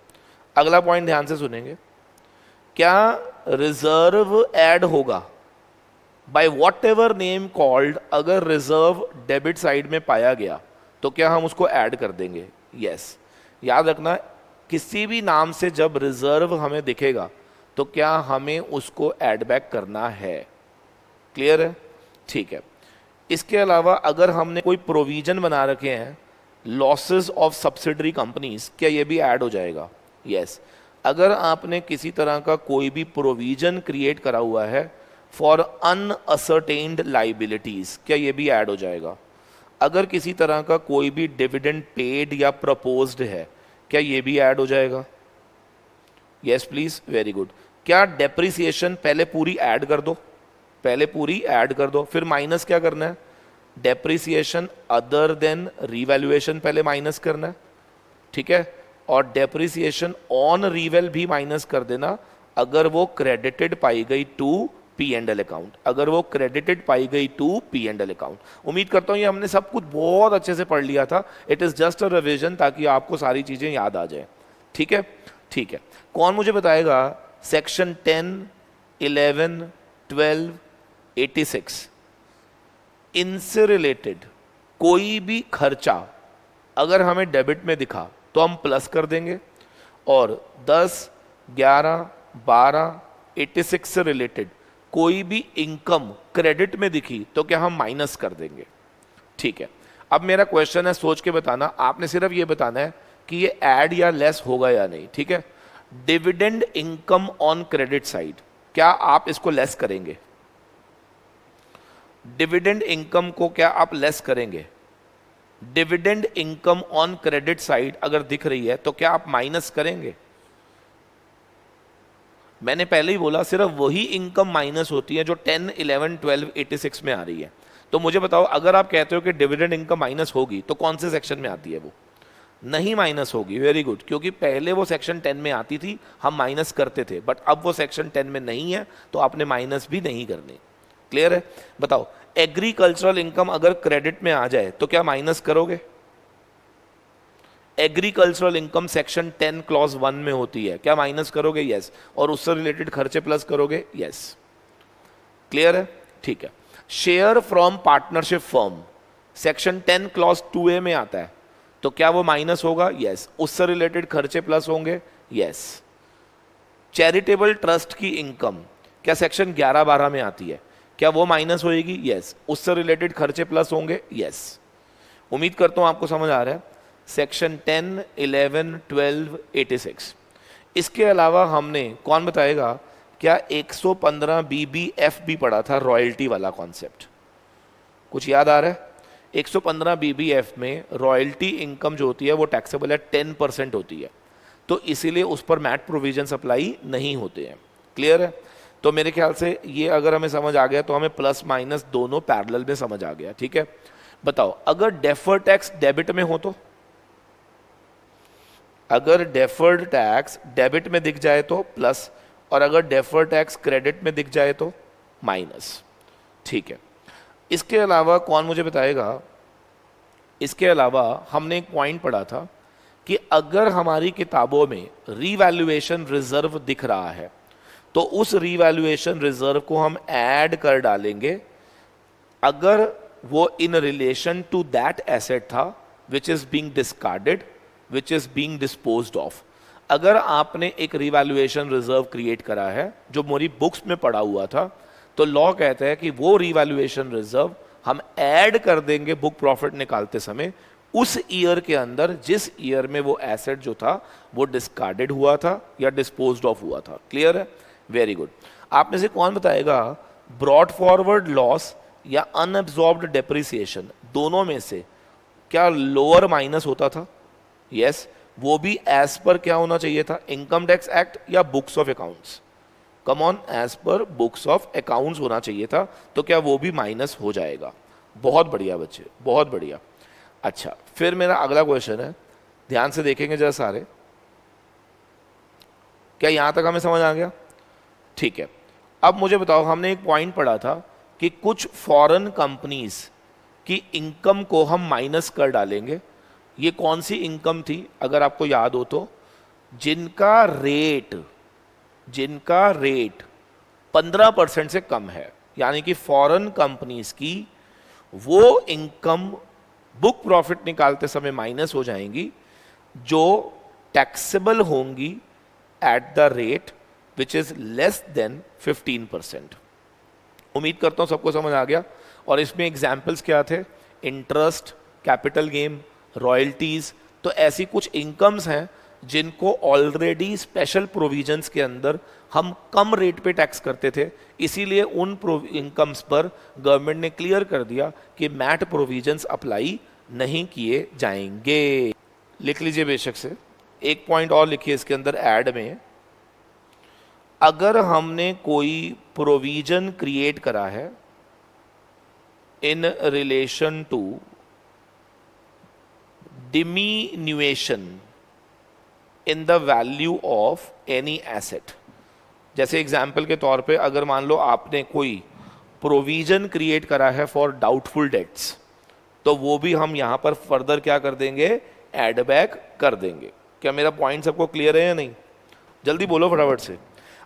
अगला पॉइंट ध्यान से सुनेंगे, क्या रिजर्व ऐड होगा? By whatever name called, अगर रिजर्व डेबिट साइड में पाया गया तो क्या हम उसको ऐड कर देंगे? यस. याद रखना, किसी भी नाम से जब रिजर्व हमें दिखेगा तो क्या हमें उसको ऐड बैक करना है. क्लियर है? ठीक है. इसके अलावा अगर हमने कोई प्रोविजन बना रखे हैं लॉसेस ऑफ सब्सिडरी कंपनीज, क्या ये भी ऐड हो जाएगा? यस अगर आपने किसी तरह का कोई भी प्रोविजन क्रिएट करा हुआ है फॉर अनअसर्टेन्ड लाइबिलिटीज, क्या ये भी ऐड हो जाएगा? अगर किसी तरह का कोई भी डिविडेंड पेड या प्रपोज्ड है, क्या ये भी ऐड हो जाएगा? Yes please, very good. क्या डेप्रिसिएशन पहले पूरी ऐड कर दो, पहले पूरी ऐड कर दो, फिर माइनस क्या करना है? डेप्रिसिएशन अदर देन रीवैल्यूएशन पहले माइनस करना है, ठीक है? और डेप्रिसिएशन ऑन रीवैल भी माइनस कर देना अगर वो क्रेडिटेड पाई गई to P and L account, अगर वो क्रेडिटेड पाई गई to P and L account. उम्मीद करता हूं ये हमने सब कुछ बहुत अच्छे से पढ़ लिया था। It is just a revision ताकि आपको सारी चीजें याद आ जाए, ठीक है? ठीक है, कौन मुझे बताएगा सेक्शन 10, 11, 12, 86 इनसे रिलेटेड कोई भी खर्चा अगर हमें डेबिट में दिखा तो हम प्लस कर देंगे, और 10, 11, 12, 86 से रिलेटेड कोई भी इनकम क्रेडिट में दिखी तो क्या हम माइनस कर देंगे, ठीक है? अब मेरा क्वेश्चन है, सोच के बताना, आपने सिर्फ ये बताना है कि ये ऐड या लेस होगा या नहीं, ठीक है? Dividend income on credit side, क्या आप इसको लेस करेंगे? डिविडेंड इनकम को क्या आप लेस करेंगे? Dividend income on credit side अगर दिख रही है तो क्या आप माइनस करेंगे? मैंने पहले ही बोला सिर्फ वही इनकम माइनस होती है जो 10, 11, 12, 86 में आ रही है। तो मुझे बताओ, अगर आप कहते हो कि डिविडेंड इनकम माइनस होगी तो कौन से सेक्शन में आती है? वो नहीं माइनस होगी। वेरी गुड, क्योंकि पहले वो सेक्शन 10 में आती थी, हम माइनस करते थे, बट अब वो सेक्शन 10 में नहीं है तो आपने माइनस भी नहीं करनी। क्लियर है? बताओ, एग्रीकल्चरल इनकम अगर क्रेडिट में आ जाए तो क्या माइनस करोगे? एग्रीकल्चरल इनकम सेक्शन 10 क्लॉज 1 में होती है, क्या माइनस करोगे? यस। और उससे रिलेटेड खर्चे प्लस करोगे? यस। क्लियर है? ठीक है। Share from partnership firm section 10 clause 2A में आता है, तो क्या वो माइनस होगा? यस। उससे रिलेटेड खर्चे प्लस होंगे? यस। चैरिटेबल ट्रस्ट की इनकम क्या सेक्शन 11-12 में आती है, क्या वो माइनस होएगी? यस। उससे रिलेटेड खर्चे प्लस होंगे? यस। उम्मीद करता हूं आपको समझ आ रहा है। सेक्शन 10, 11, 12, 86। इसके अलावा हमने, कौन बताएगा, क्या 115 BBF भी पढ़ा था, रॉयल्टी वाला कॉन्सेप्ट? कुछ याद आ रहा है? 115 BBF में रॉयल्टी इनकम जो होती है वो टैक्सेबल है 10% होती है, तो इसीलिए उस पर मैट प्रोविजन अप्लाई नहीं होते हैं। क्लियर है? तो मेरे ख्याल से ये अगर हमें समझ आ गया तो हमें प्लस माइनस दोनों पैरेलल में समझ आ गया। ठीक है, बताओ, अगर डेफर्ड टैक्स डेबिट में हो तो, अगर डेफर्ड टैक्स डेबिट में दिख जाए तो प्लस, और अगर डेफर्ड टैक्स क्रेडिट में दिख जाए तो माइनस। ठीक है, इसके अलावा कौन मुझे बताएगा, इसके अलावा हमने एक पॉइंट पढ़ा था कि अगर हमारी किताबों में रीवैल्यूएशन रिजर्व दिख रहा है तो उस रीवैल्यूएशन रिजर्व को हम ऐड कर डालेंगे अगर वो in relation to that asset था which is being discarded, which is being disposed of. अगर आपने एक रीवैल्यूएशन रिजर्व क्रिएट करा है जो मेरी बुक्स में पढ़ा हुआ था, तो लॉ कहता है कि वो रीवैल्यूएशन रिजर्व हम ऐड कर देंगे बुक प्रॉफिट निकालते समय उस ईयर के अंदर जिस ईयर में वो एसेट जो था वो डिस्कार्डेड हुआ था या डिस्पोज्ड ऑफ हुआ था। क्लियर है? Very good. आप में से कौन बताएगा ब्रॉड फॉरवर्ड लॉस या अनअब्सॉर्ब्ड डेप्रिसिएशन दोनों में से क्या लोअर माइनस होता था? यस, वो भी एज पर क्या होना चाहिए था, इनकम टैक्स एक्ट या books of accounts? Come on, as per books of accounts होना चाहिए था, तो क्या वो भी माइनस हो जाएगा? बहुत बढ़िया बच्चे, बहुत बढ़िया। अच्छा, फिर मेरा अगला क्वेश्चन है, ध्यान से देखेंगे जरा सारे, क्या यहां तक हमें समझ आ गया? ठीक है, अब मुझे बताओ, हमने एक पॉइंट पढ़ा था कि कुछ फॉरेन कंपनीज की इनकम को हम माइनस कर डालेंगे। ये कौन सी इनकम थी अगर आपको याद हो तो? जिनका रेट 15% से कम है, यानी कि फॉरेन कंपनीज की वो इनकम बुक प्रॉफिट निकालते समय माइनस हो जाएंगी जो टैक्सेबल होंगी at the rate which is less than 15%। उम्मीद करता हूं सबको समझ आ गया। और इसमें एग्जाम्पल्स क्या थे, इंटरेस्ट, कैपिटल गेन, रॉयल्टीज़। तो ऐसी कुछ इनकम्स हैं जिनको ऑलरेडी स्पेशल प्रोविजंस के अंदर हम कम रेट पे टैक्स करते थे, इसीलिए उन इनकम्स पर गवर्नमेंट ने क्लियर कर दिया कि मैट प्रोविजंस अप्लाई नहीं किए जाएंगे। लिख लीजिए बेशक से, एक पॉइंट और लिखिए इसके अंदर ऐड में, अगर हमने कोई प्रोविजन क्रिएट करा है in relation to diminution in the value of any asset, जैसे एग्जाम्पल के तौर पे अगर मान लो आपने कोई प्रोविजन क्रिएट करा है फॉर डाउटफुल डेट्स, तो वो भी हम यहाँ पर फर्दर क्या कर देंगे, एड बैक कर देंगे। क्या मेरा पॉइंट सबको क्लियर है या नहीं? जल्दी बोलो फटाफट से।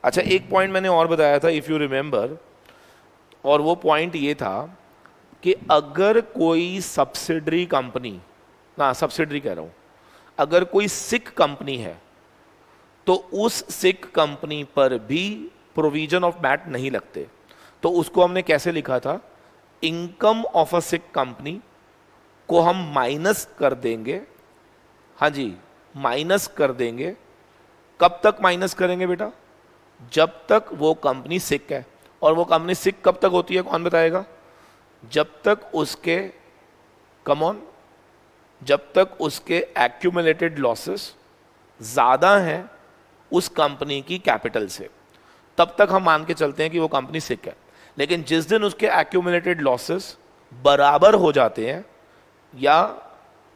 अच्छा, एक पॉइंट मैंने और बताया था इफ़ यू रिमेंबर, और वो पॉइंट ये था कि अगर कोई सब्सिडरी कंपनी, ना सब्सिडरी कह रहा हूँ, अगर कोई सिक कंपनी है तो उस सिक कंपनी पर भी प्रोविजन ऑफ मैट नहीं लगते। तो उसको हमने कैसे लिखा था, income of a sick company को हम माइनस कर देंगे, हाँ जी माइनस कर देंगे। कब तक माइनस करेंगे बेटा? जब तक वो कंपनी सिक है। और वो कंपनी सिक कब तक होती है, कौन बताएगा? जब तक उसके, कम ऑन, जब तक उसके एक्यूमुलेटेड लॉसेस ज़्यादा हैं उस कंपनी की कैपिटल से, तब तक हम मान के चलते हैं कि वो कंपनी सिक है। लेकिन जिस दिन उसके एक्यूमुलेटेड लॉसेस बराबर हो जाते हैं या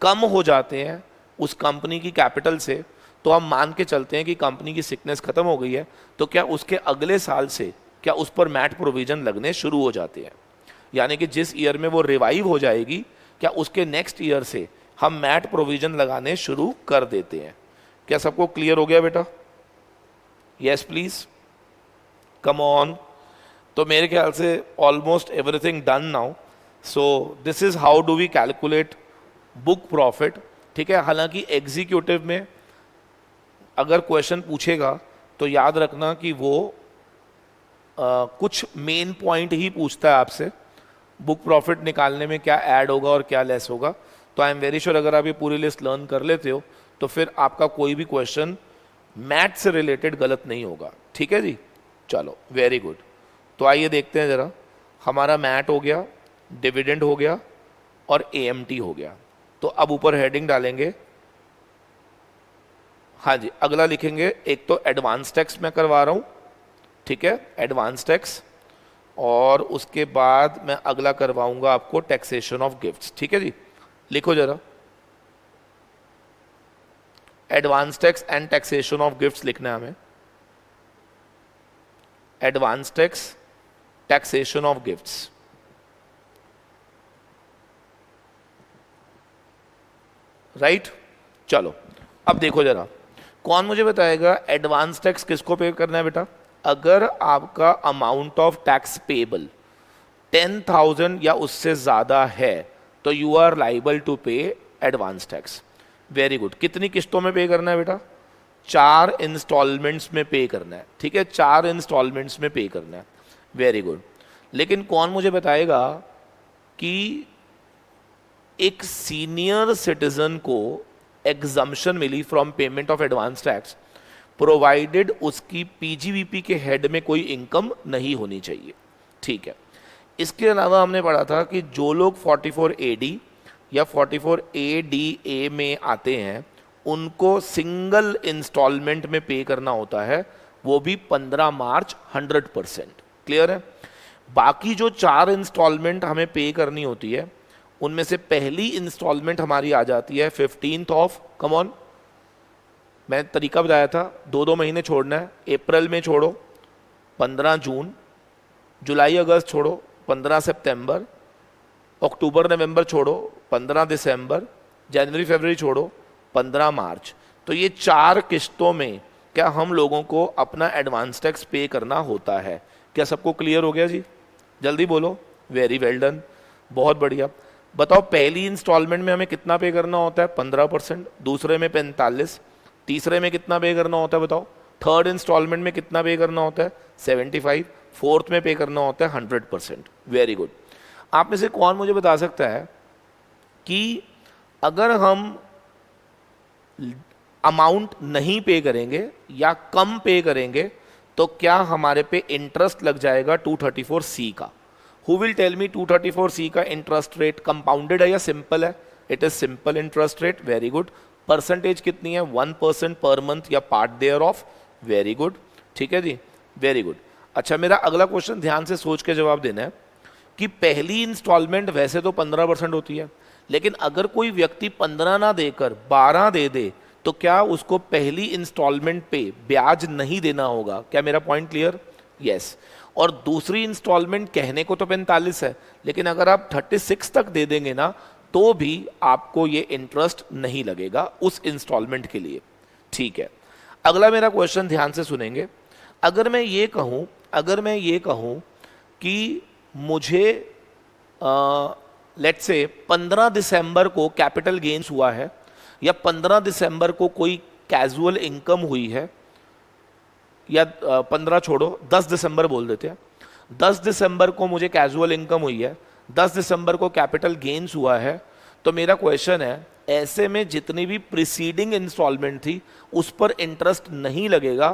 कम हो जाते हैं उस कंपनी की कैपिटल से, तो हम मान के चलते हैं कि कंपनी की सिकनेस खत्म हो गई है। तो क्या उसके अगले साल से क्या उस पर मैट प्रोविजन लगने शुरू हो जाते हैं, यानी कि जिस ईयर में वो रिवाइव हो जाएगी, क्या उसके नेक्स्ट ईयर से हम मैट प्रोविजन लगाने शुरू कर देते हैं। क्या सबको क्लियर हो गया बेटा? Yes please, come on. तो मेरे ख्याल से almost everything done now. So this is how do we calculate book profit. ठीक है, हालांकि एग्जीक्यूटिव में अगर क्वेश्चन पूछेगा तो याद रखना कि वो कुछ मेन पॉइंट ही पूछता है आपसे, बुक प्रॉफिट निकालने में क्या ऐड होगा और क्या लेस होगा। तो आई एम वेरी श्योर अगर आप ये पूरी लिस्ट लर्न कर लेते हो तो फिर आपका कोई भी क्वेश्चन मैथ से रिलेटेड गलत नहीं होगा। ठीक है जी, चलो वेरी गुड। तो आइए देखते हैं ज़रा, हमारा मैट हो गया, डिविडेंड हो गया और एएमटी हो गया। तो अब ऊपर हेडिंग डालेंगे, हाँ जी अगला लिखेंगे, एक तो एडवांस टैक्स मैं करवा रहा हूँ, ठीक है एडवांस टैक्स, और उसके बाद मैं अगला करवाऊंगा आपको टैक्सेशन ऑफ गिफ्ट्स। ठीक है जी, लिखो जरा, advance tax and taxation of gifts लिखना है हमें। Advance tax, taxation of gifts. Right, चलो अब देखो जरा, कौन मुझे बताएगा एडवांस टैक्स किसको पे करना है बेटा? अगर आपका अमाउंट ऑफ टैक्स पेबल 10,000 या उससे ज्यादा है तो यू आर लाइबल टू पे एडवांस टैक्स। Very good. कितनी किस्तों में पे करना है बेटा? 4 इंस्टॉलमेंट्स में पे करना है। ठीक है, 4 इंस्टॉलमेंट्स में पे करना है। Very good. लेकिन कौन मुझे बताएगा कि एक सीनियर सिटीजन को एग्जम्पशन मिली from payment of advance tax provided उसकी पीजीवीपी के हेड में कोई इनकम नहीं होनी चाहिए। ठीक है, इसके अलावा हमने पढ़ा था कि जो लोग 44 AD या 44 ADA में आते हैं उनको सिंगल इंस्टॉलमेंट में पे करना होता है, वो भी 15 मार्च 100%। क्लियर है? बाकी जो 4 इंस्टॉलमेंट हमें पे करनी होती है उनमें से पहली इंस्टॉलमेंट हमारी आ जाती है 15th ऑफ, कम ऑन, मैं तरीका बताया था, 2-2 महीने छोड़ना है। अप्रैल में छोड़ो 15 जून, जुलाई अगस्त छोड़ो 15 सितंबर, अक्टूबर नवंबर छोड़ो 15 दिसंबर, जनवरी फरवरी छोड़ो 15 मार्च। तो ये 4 किस्तों में क्या हम लोगों को अपना एडवांस टैक्स पे करना होता है। क्या सबको क्लियर हो गया जी? जल्दी बोलो। वेरी वेल डन, बहुत बढ़िया। बताओ पहली इंस्टॉलमेंट में हमें कितना पे करना होता है? 15%, दूसरे में 45, तीसरे में कितना पे करना होता है बताओ? थर्ड इंस्टॉलमेंट में कितना पे करना होता है? 75, फोर्थ में पे करना होता है 100%। Very good. आप में से कौन मुझे बता सकता है कि अगर हम अमाउंट नहीं पे करेंगे या कम पे करेंगे तो क्या हमारे पे इंटरेस्ट लग जाएगा 234C का? Who will tell me 234C का इंटरेस्ट रेट कंपाउंडेड है या सिंपल है? It is simple interest rate. Very good. Percentage कितनी है? 1% पर मंथ या part there of. Very good, ठीक है जी, वेरी गुड। अच्छा, मेरा अगला क्वेश्चन ध्यान से सोच के जवाब देना है कि पहली इंस्टॉलमेंट वैसे तो 15% होती है, लेकिन अगर कोई व्यक्ति 15 ना देकर 12 दे दे तो क्या उसको पहली इंस्टॉलमेंट पे ब्याज नहीं देना होगा? क्या मेरा पॉइंट क्लियर? यस। और दूसरी इंस्टॉलमेंट कहने को तो 45 है, लेकिन अगर आप 36 तक दे देंगे ना तो भी आपको ये इंटरेस्ट नहीं लगेगा उस इंस्टॉलमेंट के लिए। ठीक है, अगला मेरा क्वेश्चन ध्यान से सुनेंगे। अगर मैं ये कहूं कि मुझे लेट्स से 15 दिसंबर को कैपिटल गेन्स हुआ है या 15 दिसंबर को कोई कैजुअल इनकम हुई है, या 15 छोड़ो 10 दिसंबर बोल देते हैं, 10 दिसंबर को मुझे कैजुअल इनकम हुई है, 10 दिसंबर को कैपिटल गेन्स हुआ है, तो मेरा क्वेश्चन है ऐसे में जितनी भी प्रीसीडिंग इंस्टॉलमेंट थी उस पर इंटरेस्ट नहीं लगेगा,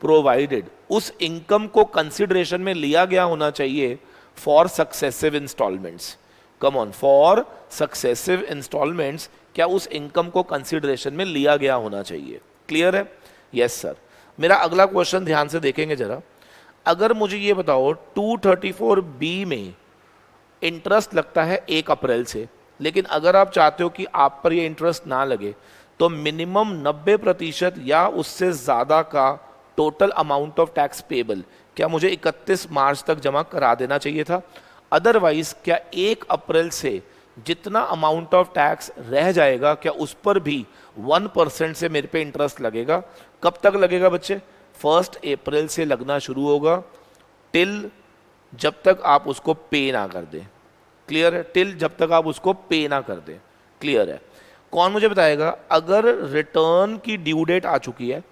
प्रोवाइडेड उस इनकम को कंसिडरेशन में लिया गया होना चाहिए for successive instalments. Come on, for successive instalments क्या उस इनकम को कंसिडरेशन में लिया गया होना चाहिए? क्लियर है? Yes sir. मेरा अगला क्वेश्चन ध्यान से देखेंगे जरा। अगर मुझे ये बताओ 234B में इंटरेस्ट लगता है 1 अप्रैल से, लेकिन अगर आप चाहते हो कि आप पर ये इंटरेस्ट ना लगे तो मिनिमम 90% या उससे ज़्यादा का total amount of tax payable क्या मुझे 31 मार्च तक जमा करा देना चाहिए था? अदरवाइज क्या 1 अप्रैल से जितना अमाउंट ऑफ टैक्स रह जाएगा क्या उस पर भी 1% से मेरे पे इंटरेस्ट लगेगा? कब तक लगेगा बच्चे? 1 अप्रैल से लगना शुरू होगा टिल जब तक आप उसको पे ना कर दें। क्लियर है? टिल जब तक आप उसको पे ना कर दें। क्लियर है? कौन मुझे बताएगा अगर रिटर्न की ड्यू डेट आ चुकी है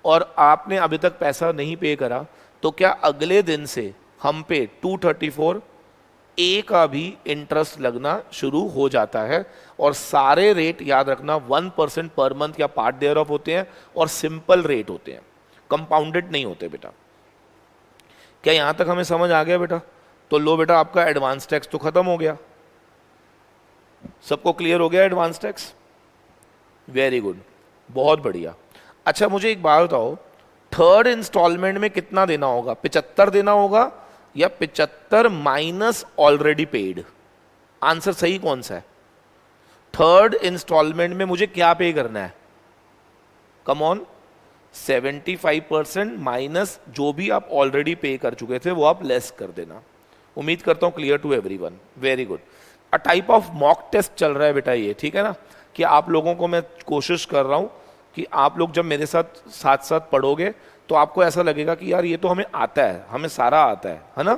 और आपने अभी तक पैसा नहीं पे करा तो क्या अगले दिन से हम पे 234A का भी इंटरेस्ट लगना शुरू हो जाता है? और सारे रेट याद रखना 1% पर मंथ या पार्ट देयर ऑफ होते हैं और सिंपल रेट होते हैं, कंपाउंडेड नहीं होते बेटा। क्या यहां तक हमें समझ आ गया बेटा? तो लो बेटा, आपका एडवांस टैक्स तो खत्म हो गया। सबको क्लियर हो गया एडवांस टैक्स? वेरी गुड, बहुत बढ़िया। अच्छा मुझे एक बात बताओ, थर्ड इंस्टॉलमेंट में कितना देना होगा? 75 देना होगा या 75 माइनस ऑलरेडी पेड? आंसर सही कौन सा है? थर्ड इंस्टॉलमेंट में मुझे क्या पे करना है? कम ऑन, 75% माइनस जो भी आप ऑलरेडी पे कर चुके थे वो आप लेस कर देना। उम्मीद करता हूं clear to everyone. Very good. A type of mock test चल रहा है बेटा ये, ठीक है ना, कि आप लोगों को मैं कोशिश कर रहा हूं कि आप लोग जब मेरे साथ साथ पढ़ोगे तो आपको ऐसा लगेगा कि यार ये तो हमें आता है, हमें सारा आता है ना।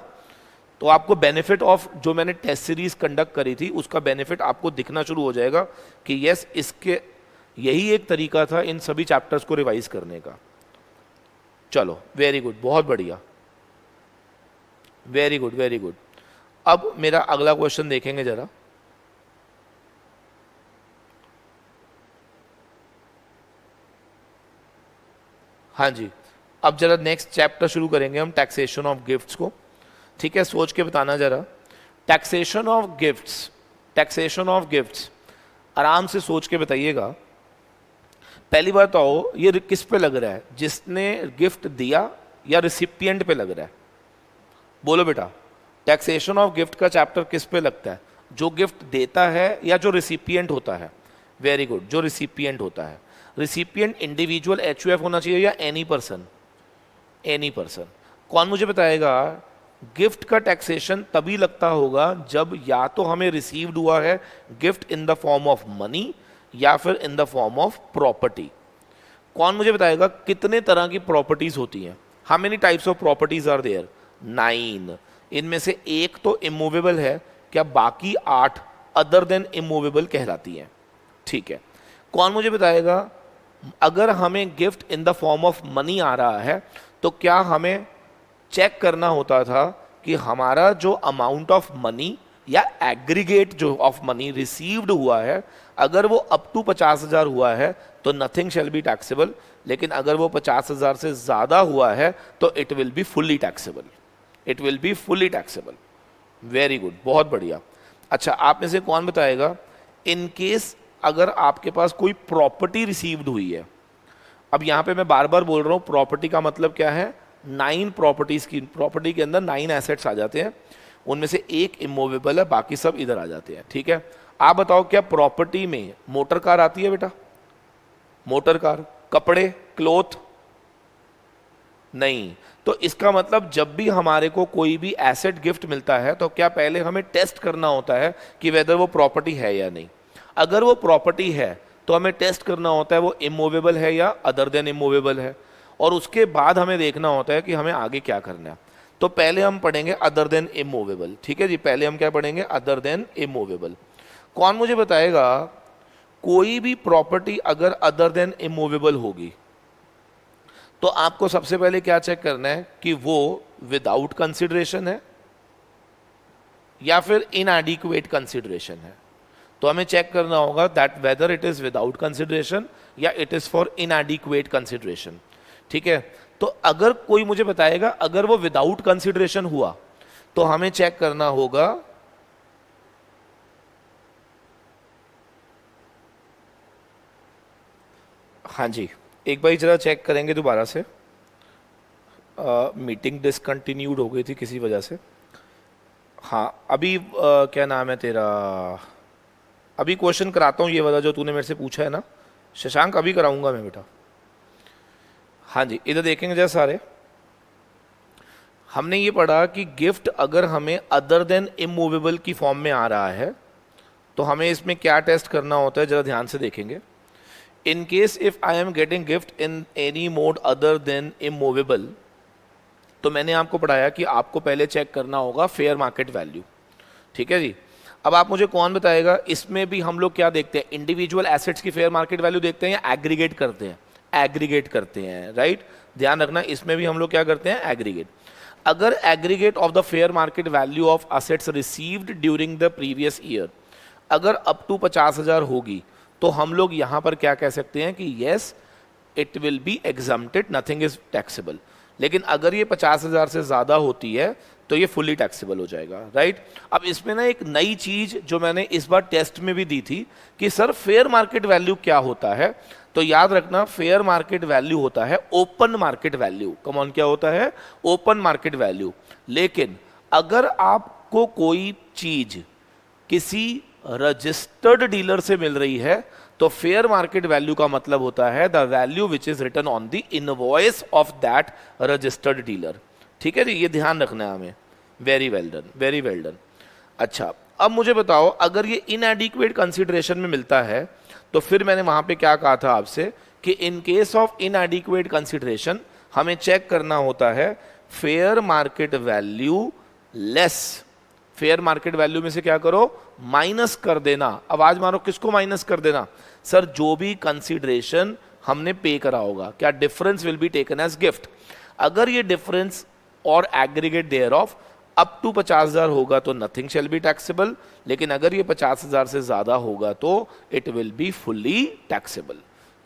तो आपको बेनिफिट ऑफ जो मैंने टेस्ट सीरीज कंडक्ट करी थी उसका बेनिफिट आपको दिखना शुरू हो जाएगा कि यस, इसके यही एक तरीका था इन सभी चैप्टर्स को रिवाइज करने का। चलो वेरी गुड, बहुत बढ़िया, वेरी गुड वेरी गुड। अब मेरा अगला क्वेश्चन देखेंगे जरा। हाँ जी, अब जरा नेक्स्ट चैप्टर शुरू करेंगे हम टैक्सेशन ऑफ गिफ्ट्स को। ठीक है, सोच के बताना जरा। Taxation of gifts, taxation of gifts, आराम से सोच के बताइएगा। पहली बात तो ये किस पे लग रहा है? जिसने गिफ्ट दिया या रिसिपिएंट पे लग रहा है? बोलो बेटा, टैक्सेशन ऑफ गिफ्ट का चैप्टर किस पे लगता है? जो गिफ्ट देता है या जो रिसिपिएंट होता है? वेरी गुड, जो रिसिपिएंट होता है। रिसिपिएंट इंडिविजुअल HUF होना चाहिए या एनी पर्सन? Any person. कौन मुझे बताएगा गिफ्ट का टैक्सेशन तभी लगता होगा जब या तो हमें रिसीव्ड हुआ है gift in the form of money या फिर in the form of property. कौन मुझे बताएगा कितने तरह की प्रॉपर्टीज होती हैं? How many types of properties are there? 9। इनमें से एक तो इमूवेबल है, क्या बाकी 8 अदर देन इमूवेबल कहलाती हैं? ठीक है, कौन मुझे बताएगा अगर हमें gift in the form of money आ रहा है तो क्या हमें चेक करना होता था कि हमारा जो अमाउंट ऑफ मनी या एग्रीगेट जो ऑफ मनी रिसीव्ड हुआ है, अगर वो अप टू 50,000 हुआ है तो नथिंग शैल बी टैक्सेबल, लेकिन अगर वो 50,000 से ज़्यादा हुआ है तो it will be fully taxable, it will be fully taxable. Very good, बहुत बढ़िया। अच्छा, आप में से कौन बताएगा, इन केस अगर आपके पास कोई प्रॉपर्टी रिसीव्ड हुई है, अब यहाँ पे मैं बार बार बोल रहा हूँ प्रॉपर्टी का मतलब क्या है, 9 प्रॉपर्टीज की, प्रॉपर्टी के अंदर 9 एसेट्स आ जाते हैं, उनमें से एक इमूवेबल है, बाकी सब इधर आ जाते हैं, ठीक है। आप बताओ क्या प्रॉपर्टी में मोटर कार आती है बेटा, मोटर कार, कपड़े, क्लोथ, नहीं। तो इसका मतलब जब भी हमारे को कोई भी एसेट गिफ्ट मिलता है तो क्या पहले हमें टेस्ट करना होता है कि वेदर वो प्रॉपर्टी है या नहीं। अगर वो प्रॉपर्टी है तो हमें टेस्ट करना होता है वो इमूवेबल है या अदर देन इमूवेबल है, और उसके बाद हमें देखना होता है कि हमें आगे क्या करना है। तो पहले हम पढ़ेंगे अदर देन इमूवेबल, ठीक है जी। पहले हम क्या पढ़ेंगे, अदर देन इमूवेबल। कौन मुझे बताएगा कोई भी प्रॉपर्टी अगर अदर देन इमूवेबल होगी तो आपको सबसे पहले क्या चेक करना है कि वो विदाउट कंसिडरेशन है या फिर इनएडिक्वेट कंसिडरेशन है। तो हमें चेक करना होगा that whether it is without consideration या it is for inadequate consideration, ठीक है। तो अगर कोई मुझे बताएगा अगर वो विदाउट कंसिडरेशन हुआ तो हमें चेक करना होगा हाँ जी, एक बार जरा चेक करेंगे दोबारा से, मीटिंग डिसकंटिन्यूड हो गई थी किसी वजह से। हाँ अभी क्या नाम है तेरा, अभी क्वेश्चन कराता हूँ ये वाला जो तूने मेरे से पूछा है ना शशांक, अभी कराऊंगा मैं बेटा। हाँ जी, इधर देखेंगे जरा सारे, हमने ये पढ़ा कि गिफ्ट अगर हमें अदर देन इमूवेबल की फॉर्म में आ रहा है तो हमें इसमें क्या टेस्ट करना होता है, जरा ध्यान से देखेंगे। In case if I am getting gift in any mode other than immovable, तो मैंने आपको पढ़ाया कि आपको पहले चेक करना होगा फेयर मार्केट वैल्यू, ठीक है जी। अब आप मुझे कौन बताएगा इसमें भी हम लोग क्या देखते हैं, इंडिविजुअल एसेट्स की फेयर मार्केट वैल्यू देखते हैं या एग्रीगेट करते हैं, एग्रीगेट करते हैं, राइट। ध्यान रखना इसमें भी हम लोग क्या करते हैं, एग्रीगेट। अगर aggregate of the fair market value of assets received during the previous year अगर अप टू 50,000 होगी तो हम लोग यहां पर क्या कह सकते हैं कि yes it will B exempted, nothing is taxable. लेकिन अगर ये 50,000 से ज्यादा होती है तो ये फुली टैक्सेबल हो जाएगा, राइट। अब इसमें ना एक नई चीज जो मैंने इस बार टेस्ट में भी दी थी कि सर फेयर मार्केट वैल्यू क्या होता है, तो याद रखना फेयर मार्केट वैल्यू होता है ओपन मार्केट वैल्यू। कमॉन, क्या होता है, ओपन मार्केट वैल्यू। लेकिन अगर आपको कोई चीज किसी रजिस्टर्ड डीलर से मिल रही है तो फेयर मार्केट वैल्यू का मतलब होता है the value which is written on the invoice of that registered dealer, ठीक है जी, ये ध्यान रखना है हमें। Very well done, very well done. अच्छा, अब मुझे बताओ अगर ये इनएडिक्वेट कंसिडरेशन में मिलता है तो फिर मैंने वहां पे क्या कहा था आपसे कि इन केस ऑफ इनएडिक्वेट कंसिडरेशन हमें चेक करना होता है fair market value less, fair market value में से क्या करो, माइनस कर देना। आवाज मारो, किसको माइनस कर देना, सर जो भी कंसीडरेशन हमने पे करा होगा, क्या difference will be taken as gift. अगर ये डिफरेंस और aggregate there of up to 50,000 होगा तो नथिंग शैल बी टैक्सेबल, लेकिन अगर ये 50,000 से ज्यादा होगा तो it will be fully taxable.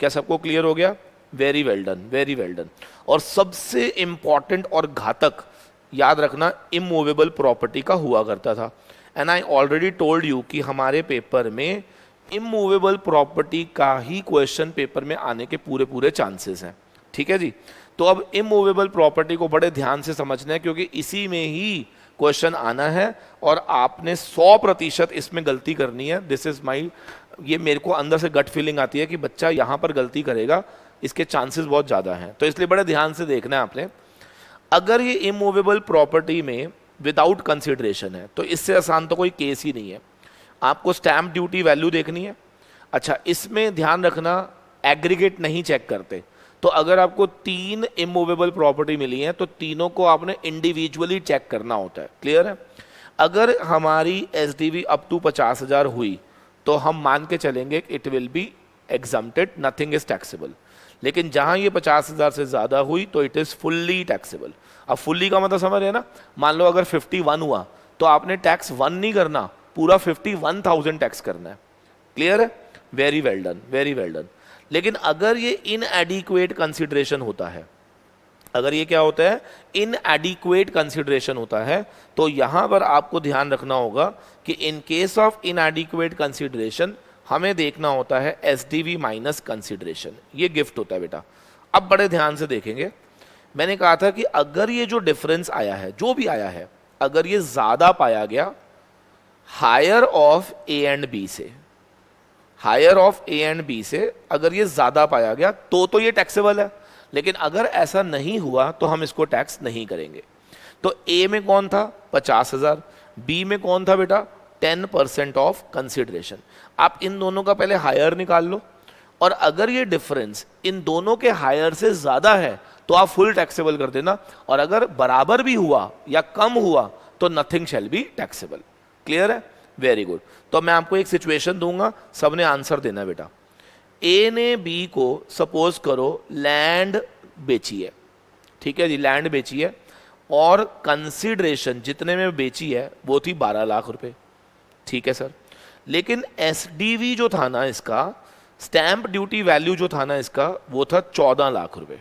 क्या सबको क्लियर हो गया, very well done, very well done. और सबसे इंपॉर्टेंट और घातक याद रखना इमूवेबल प्रॉपर्टी का हुआ करता था। And I already told you कि हमारे पेपर में इमूवेबल प्रॉपर्टी का ही क्वेश्चन पेपर में आने के पूरे पूरे चांसेस हैं, ठीक है जी। तो अब इमूवेबल प्रॉपर्टी को बड़े ध्यान से समझना है क्योंकि इसी में ही क्वेश्चन आना है और आपने 100% इसमें गलती करनी है। दिस इज माई, ये मेरे को अंदर से गट फीलिंग आती है कि बच्चा यहाँ पर गलती करेगा, इसके चांसेस बहुत ज़्यादा हैं, तो इसलिए बड़े ध्यान से देखना है आपने। अगर ये इमूवेबल प्रॉपर्टी में विदाउट कंसिडरेशन है तो इससे आसान तो कोई केस ही नहीं है। आपको स्टैम्प ड्यूटी वैल्यू देखनी है। अच्छा, इसमें ध्यान रखना एग्रीगेट नहीं चेक करते, तो अगर आपको 3 इमूवेबल प्रॉपर्टी मिली है तो तीनों को आपने इंडिविजुअली चेक करना होता है, क्लियर है। अगर हमारी एसडीवी अप टू 50,000 हुई तो हम मान के चलेंगे it will B exempted, nothing is taxable. लेकिन जहां ये 50,000 से ज्यादा हुई तो इट इज फुल्ली टैक्सेबल। अब फुल्ली का मतलब समझ रहे हैं ना, मान लो अगर 51 हुआ तो आपने टैक्स 1 नहीं करना, पूरा 51,000 टैक्स करना है। क्लियर है? Very well done, very well done. लेकिन अगर ये इनएडिक्वेट कंसिडरेशन होता है, अगर ये क्या होता है, इनएडिक्वेट कंसिडरेशन होता है, तो यहां पर आपको ध्यान रखना होगा कि इन केस ऑफ इनएडिक्वेट कंसिडरेशन हमें देखना होता है एसडीवी माइनस कंसिडरेशन। ये गिफ्ट होता है बेटा। अब बड़े ध्यान से देखेंगे, मैंने कहा था कि अगर ये जो डिफरेंस आया है, जो भी आया है, अगर ये ज्यादा पाया गया higher of A and B से, higher of A and B से अगर ये ज्यादा पाया गया तो ये टैक्सेबल है। लेकिन अगर ऐसा नहीं हुआ तो हम इसको टैक्स नहीं करेंगे। तो ए में कौन था 50,000, बी में कौन था बेटा 10% ऑफ कंसिडरेशन। आप इन दोनों का पहले हायर निकाल लो, और अगर ये डिफरेंस इन दोनों के हायर से ज्यादा है तो आप फुल टैक्सेबल कर देना, और अगर बराबर भी हुआ या कम हुआ तो nothing shall be taxable. Clear है? Very good. तो मैं आपको एक सिचुएशन दूंगा, सबने आंसर देना बेटा। ए ने बी को सपोज करो लैंड बेची है, ठीक है जी, लैंड बेची है, और कंसिडरेशन जितने में बेची है वो थी 12 लाख रुपए, ठीक है सर। लेकिन एसडीवी जो था ना इसका, स्टैंप ड्यूटी वैल्यू जो था ना इसका, वो था 14 लाख रुपए,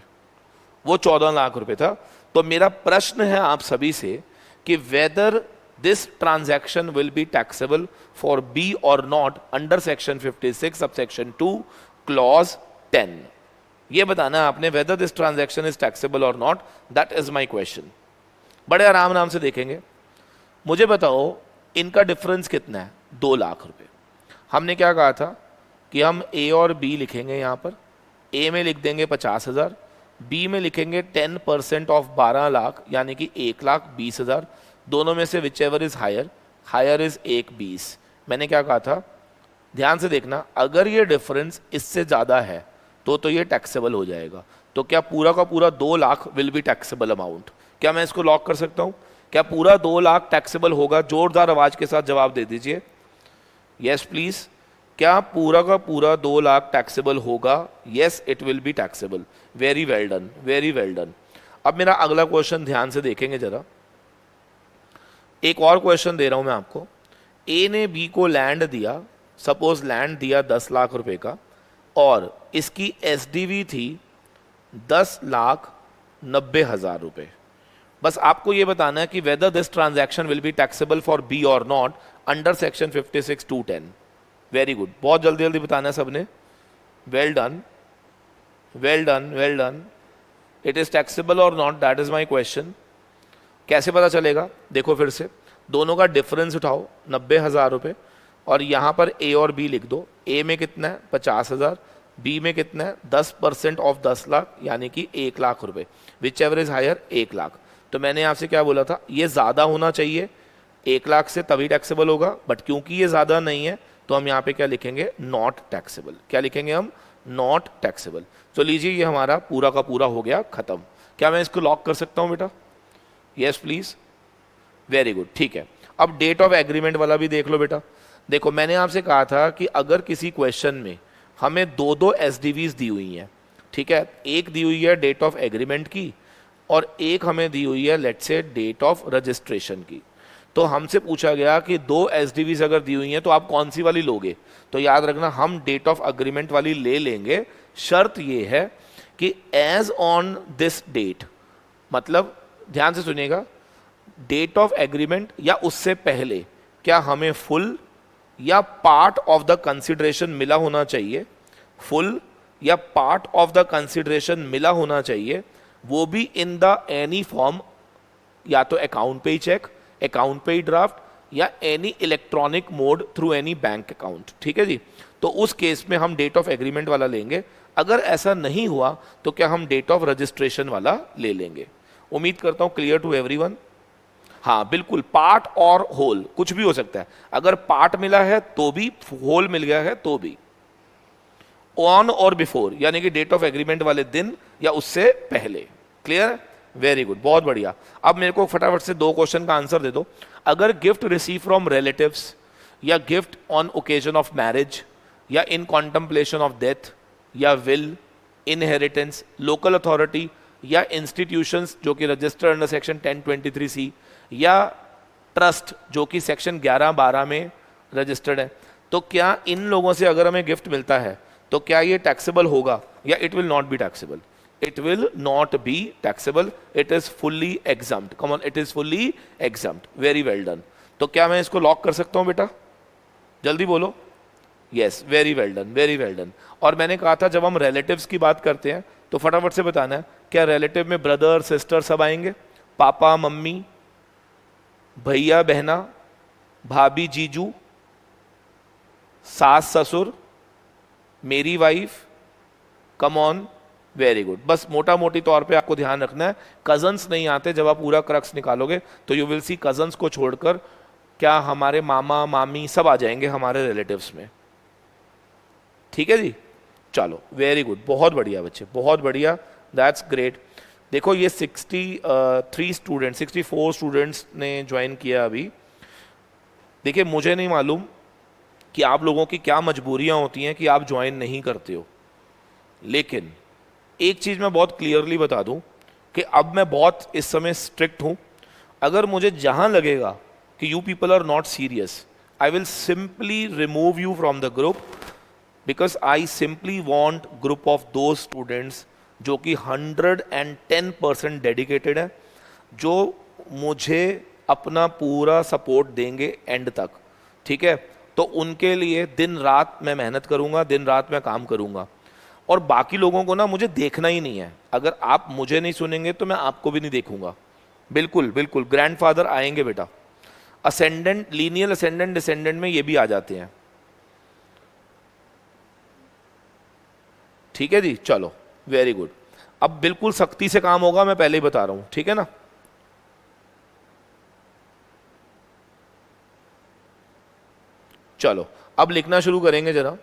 वो 14 लाख रुपए था। तो मेरा प्रश्न है आप सभी से कि whether this transaction will be taxable for be और not under section 56 subsection 2 clause 10। ये बताना है आपने, whether this transaction is taxable और not, that is my question. बड़े आराम से देखेंगे। मुझे बताओ इनका डिफरेंस कितना है, 2 लाख रुपए। हमने क्या कहा था कि हम ए और बी लिखेंगे, यहां पर ए में लिख देंगे 50,000, बी में लिखेंगे 10% ऑफ 12 लाख यानी कि 1,20,000। दोनों में से whichever is higher, higher is 1,20। मैंने क्या कहा था, ध्यान से देखना, अगर ये डिफरेंस इससे ज्यादा है तो ये टैक्सेबल हो जाएगा। तो क्या पूरा का पूरा 2 lakh will be taxable amount? क्या मैं इसको लॉक कर सकता हूं? क्या पूरा 2 लाख टैक्सेबल होगा? जोरदार आवाज के साथ जवाब दे दीजिए, यस प्लीज। क्या पूरा का पूरा 2 लाख टैक्सेबल होगा? Yes, it will be taxable. Very well done, very well done. अब मेरा अगला क्वेश्चन ध्यान से देखेंगे जरा। एक और क्वेश्चन दे रहा हूं मैं आपको। ए ने बी को लैंड दिया, सपोज लैंड दिया 10 लाख रुपए का, और इसकी एसडीवी थी 10,90,000 रुपए। बस आपको यह बताना है कि whether this transaction will be taxable for be और not under section 56(2)(10। Very good, बहुत जल्दी जल्दी बताना है सबने। Well done, well done, well done. It is taxable और not, that is my question. कैसे पता चलेगा? देखो फिर से, दोनों का डिफरेंस उठाओ 90,000 रुपए, और यहां पर ए और बी लिख दो। ए में कितना है 50,000, बी में कितना है 10% ऑफ 10 लाख यानी कि 1 लाख रुपए, whichever is higher 1 lakh. तो मैंने आपसे क्या बोला था, ये ज्यादा होना चाहिए 1 लाख से तभी टैक्सेबल होगा, बट क्योंकि ये ज्यादा नहीं है तो हम यहाँ पे क्या लिखेंगे, नॉट टैक्सेबल। क्या लिखेंगे हम? Not taxable. तो लीजिए ये हमारा पूरा का पूरा हो गया खत्म। क्या मैं इसको लॉक कर सकता हूं बेटा? यस प्लीज, वेरी गुड, ठीक है। अब डेट ऑफ एग्रीमेंट वाला भी देख लो बेटा। देखो मैंने आपसे कहा था कि अगर किसी क्वेश्चन में हमें 2 एसडीवीज दी हुई हैं, ठीक है, एक दी हुई है डेट ऑफ एग्रीमेंट की और एक हमें दी हुई है let's say date of registration की, तो हमसे पूछा गया कि 2 एसडीवीज अगर दी हुई हैं तो आप कौन सी वाली लोगे? तो याद रखना हम डेट ऑफ एग्रीमेंट वाली ले लेंगे। शर्त ये है कि एज ऑन दिस डेट, मतलब ध्यान से सुनिएगा, डेट ऑफ एग्रीमेंट या उससे पहले क्या हमें फुल या पार्ट ऑफ द कंसिडरेशन मिला होना चाहिए, फुल या पार्ट ऑफ द कंसिडरेशन मिला होना चाहिए, वो भी इन द एनी फॉर्म, या तो अकाउंट पे ही चेक, अकाउंट पे ही ड्राफ्ट, या any electronic mode through any bank account. ठीक है जी, तो उस केस में हम डेट ऑफ एग्रीमेंट वाला लेंगे। अगर ऐसा नहीं हुआ तो क्या हम डेट ऑफ रजिस्ट्रेशन वाला ले लेंगे। उम्मीद करता हूं क्लियर टू एवरीवन। हाँ बिल्कुल, पार्ट और होल कुछ भी हो सकता है। अगर पार्ट मिला है तो भी, होल मिल गया है तो भी। ऑन और बिफोर यानी कि डेट ऑफ एग्रीमेंट वाले दिन या उससे पहले। क्लियर? वेरी गुड, बहुत बढ़िया। अब मेरे को फटाफट से 2 क्वेश्चन का आंसर दे दो। अगर गिफ्ट रिसीव फ्रॉम रिलेटिव्स, या gift on occasion of marriage, या इन कॉन्टेम्पलेशन ऑफ डेथ, या विल, इनहेरिटेंस, लोकल अथॉरिटी या इंस्टीट्यूशंस जो कि रजिस्टर्ड अंडर सेक्शन 1023C, या ट्रस्ट जो कि सेक्शन 11-12 में रजिस्टर्ड है, तो क्या इन लोगों से अगर हमें गिफ्ट मिलता है तो क्या ये टैक्सेबल होगा या it will not be taxable? It will not be taxable, it is fully exempt. Come on, it is fully exempt. Very well done. तो क्या मैं इसको लॉक कर सकता हूं बेटा? जल्दी बोलो. Yes, very well done, very well done. और मैंने कहा था जब हम रिलेटिव्स की बात करते हैं तो फटाफट से बताना है, क्या रिलेटिव में ब्रदर सिस्टर सब आएंगे? पापा मम्मी, भैया बहना, भाभी जीजू, सास ससुर, मेरी wife. Come on, very good. बस मोटा मोटी तौर पे आपको ध्यान रखना है, कजन्स नहीं आते. जब आप पूरा क्रक्स निकालोगे तो यू विल सी कजन्स को छोड़कर क्या हमारे मामा मामी सब आ जाएंगे हमारे रिलेटिव्स में. ठीक है जी, चलो वेरी गुड, बहुत बढ़िया बच्चे, बहुत बढ़िया, दैट्स ग्रेट. देखो ये 63 स्टूडेंट्स, 64 स्टूडेंट्स ने ज्वाइन किया अभी. देखिए मुझे नहीं मालूम कि आप लोगों की क्या मजबूरियां होती हैं कि आप ज्वाइन नहीं करते हो, लेकिन एक चीज़ मैं बहुत क्लियरली बता दूं कि अब मैं बहुत इस समय स्ट्रिक्ट हूं. अगर मुझे जहां लगेगा कि you people are not serious, I will simply remove you from the group, because I simply want group of दो स्टूडेंट्स जो कि 110% डेडिकेटेड है, जो मुझे अपना पूरा सपोर्ट देंगे एंड तक. ठीक है, तो उनके लिए दिन रात मैं मेहनत करूंगा, दिन रात मैं काम करूंगा. और बाकी लोगों को ना मुझे देखना ही नहीं है. अगर आप मुझे नहीं सुनेंगे तो मैं आपको भी नहीं देखूंगा. बिल्कुल बिल्कुल, ग्रैंडफादर आएंगे बेटा. असेंडेंट, लीनियर असेंडेंट डिसेंडेंट में ये भी आ जाते हैं. ठीक है जी, चलो वेरी गुड. अब बिल्कुल सख्ती से काम होगा, मैं पहले ही बता रहा हूं. ठीक है ना? चलो अब लिखना शुरू करेंगे जरा.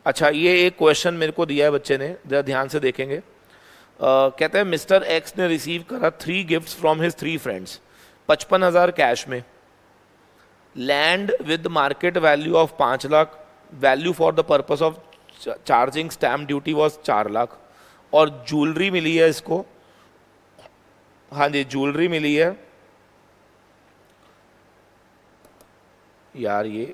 अच्छा, ये एक क्वेश्चन मेरे को दिया है बच्चे ने, जरा ध्यान से देखेंगे. कहते हैं मिस्टर एक्स ने रिसीव करा 3 gifts from his 3 friends, 55,000 cash में. Land with market value of 5 lakh, value for the purpose of charging stamp duty was 4 lakh. और ज्वेलरी मिली है इसको. हाँ जी, ज्वेलरी मिली है यार ये.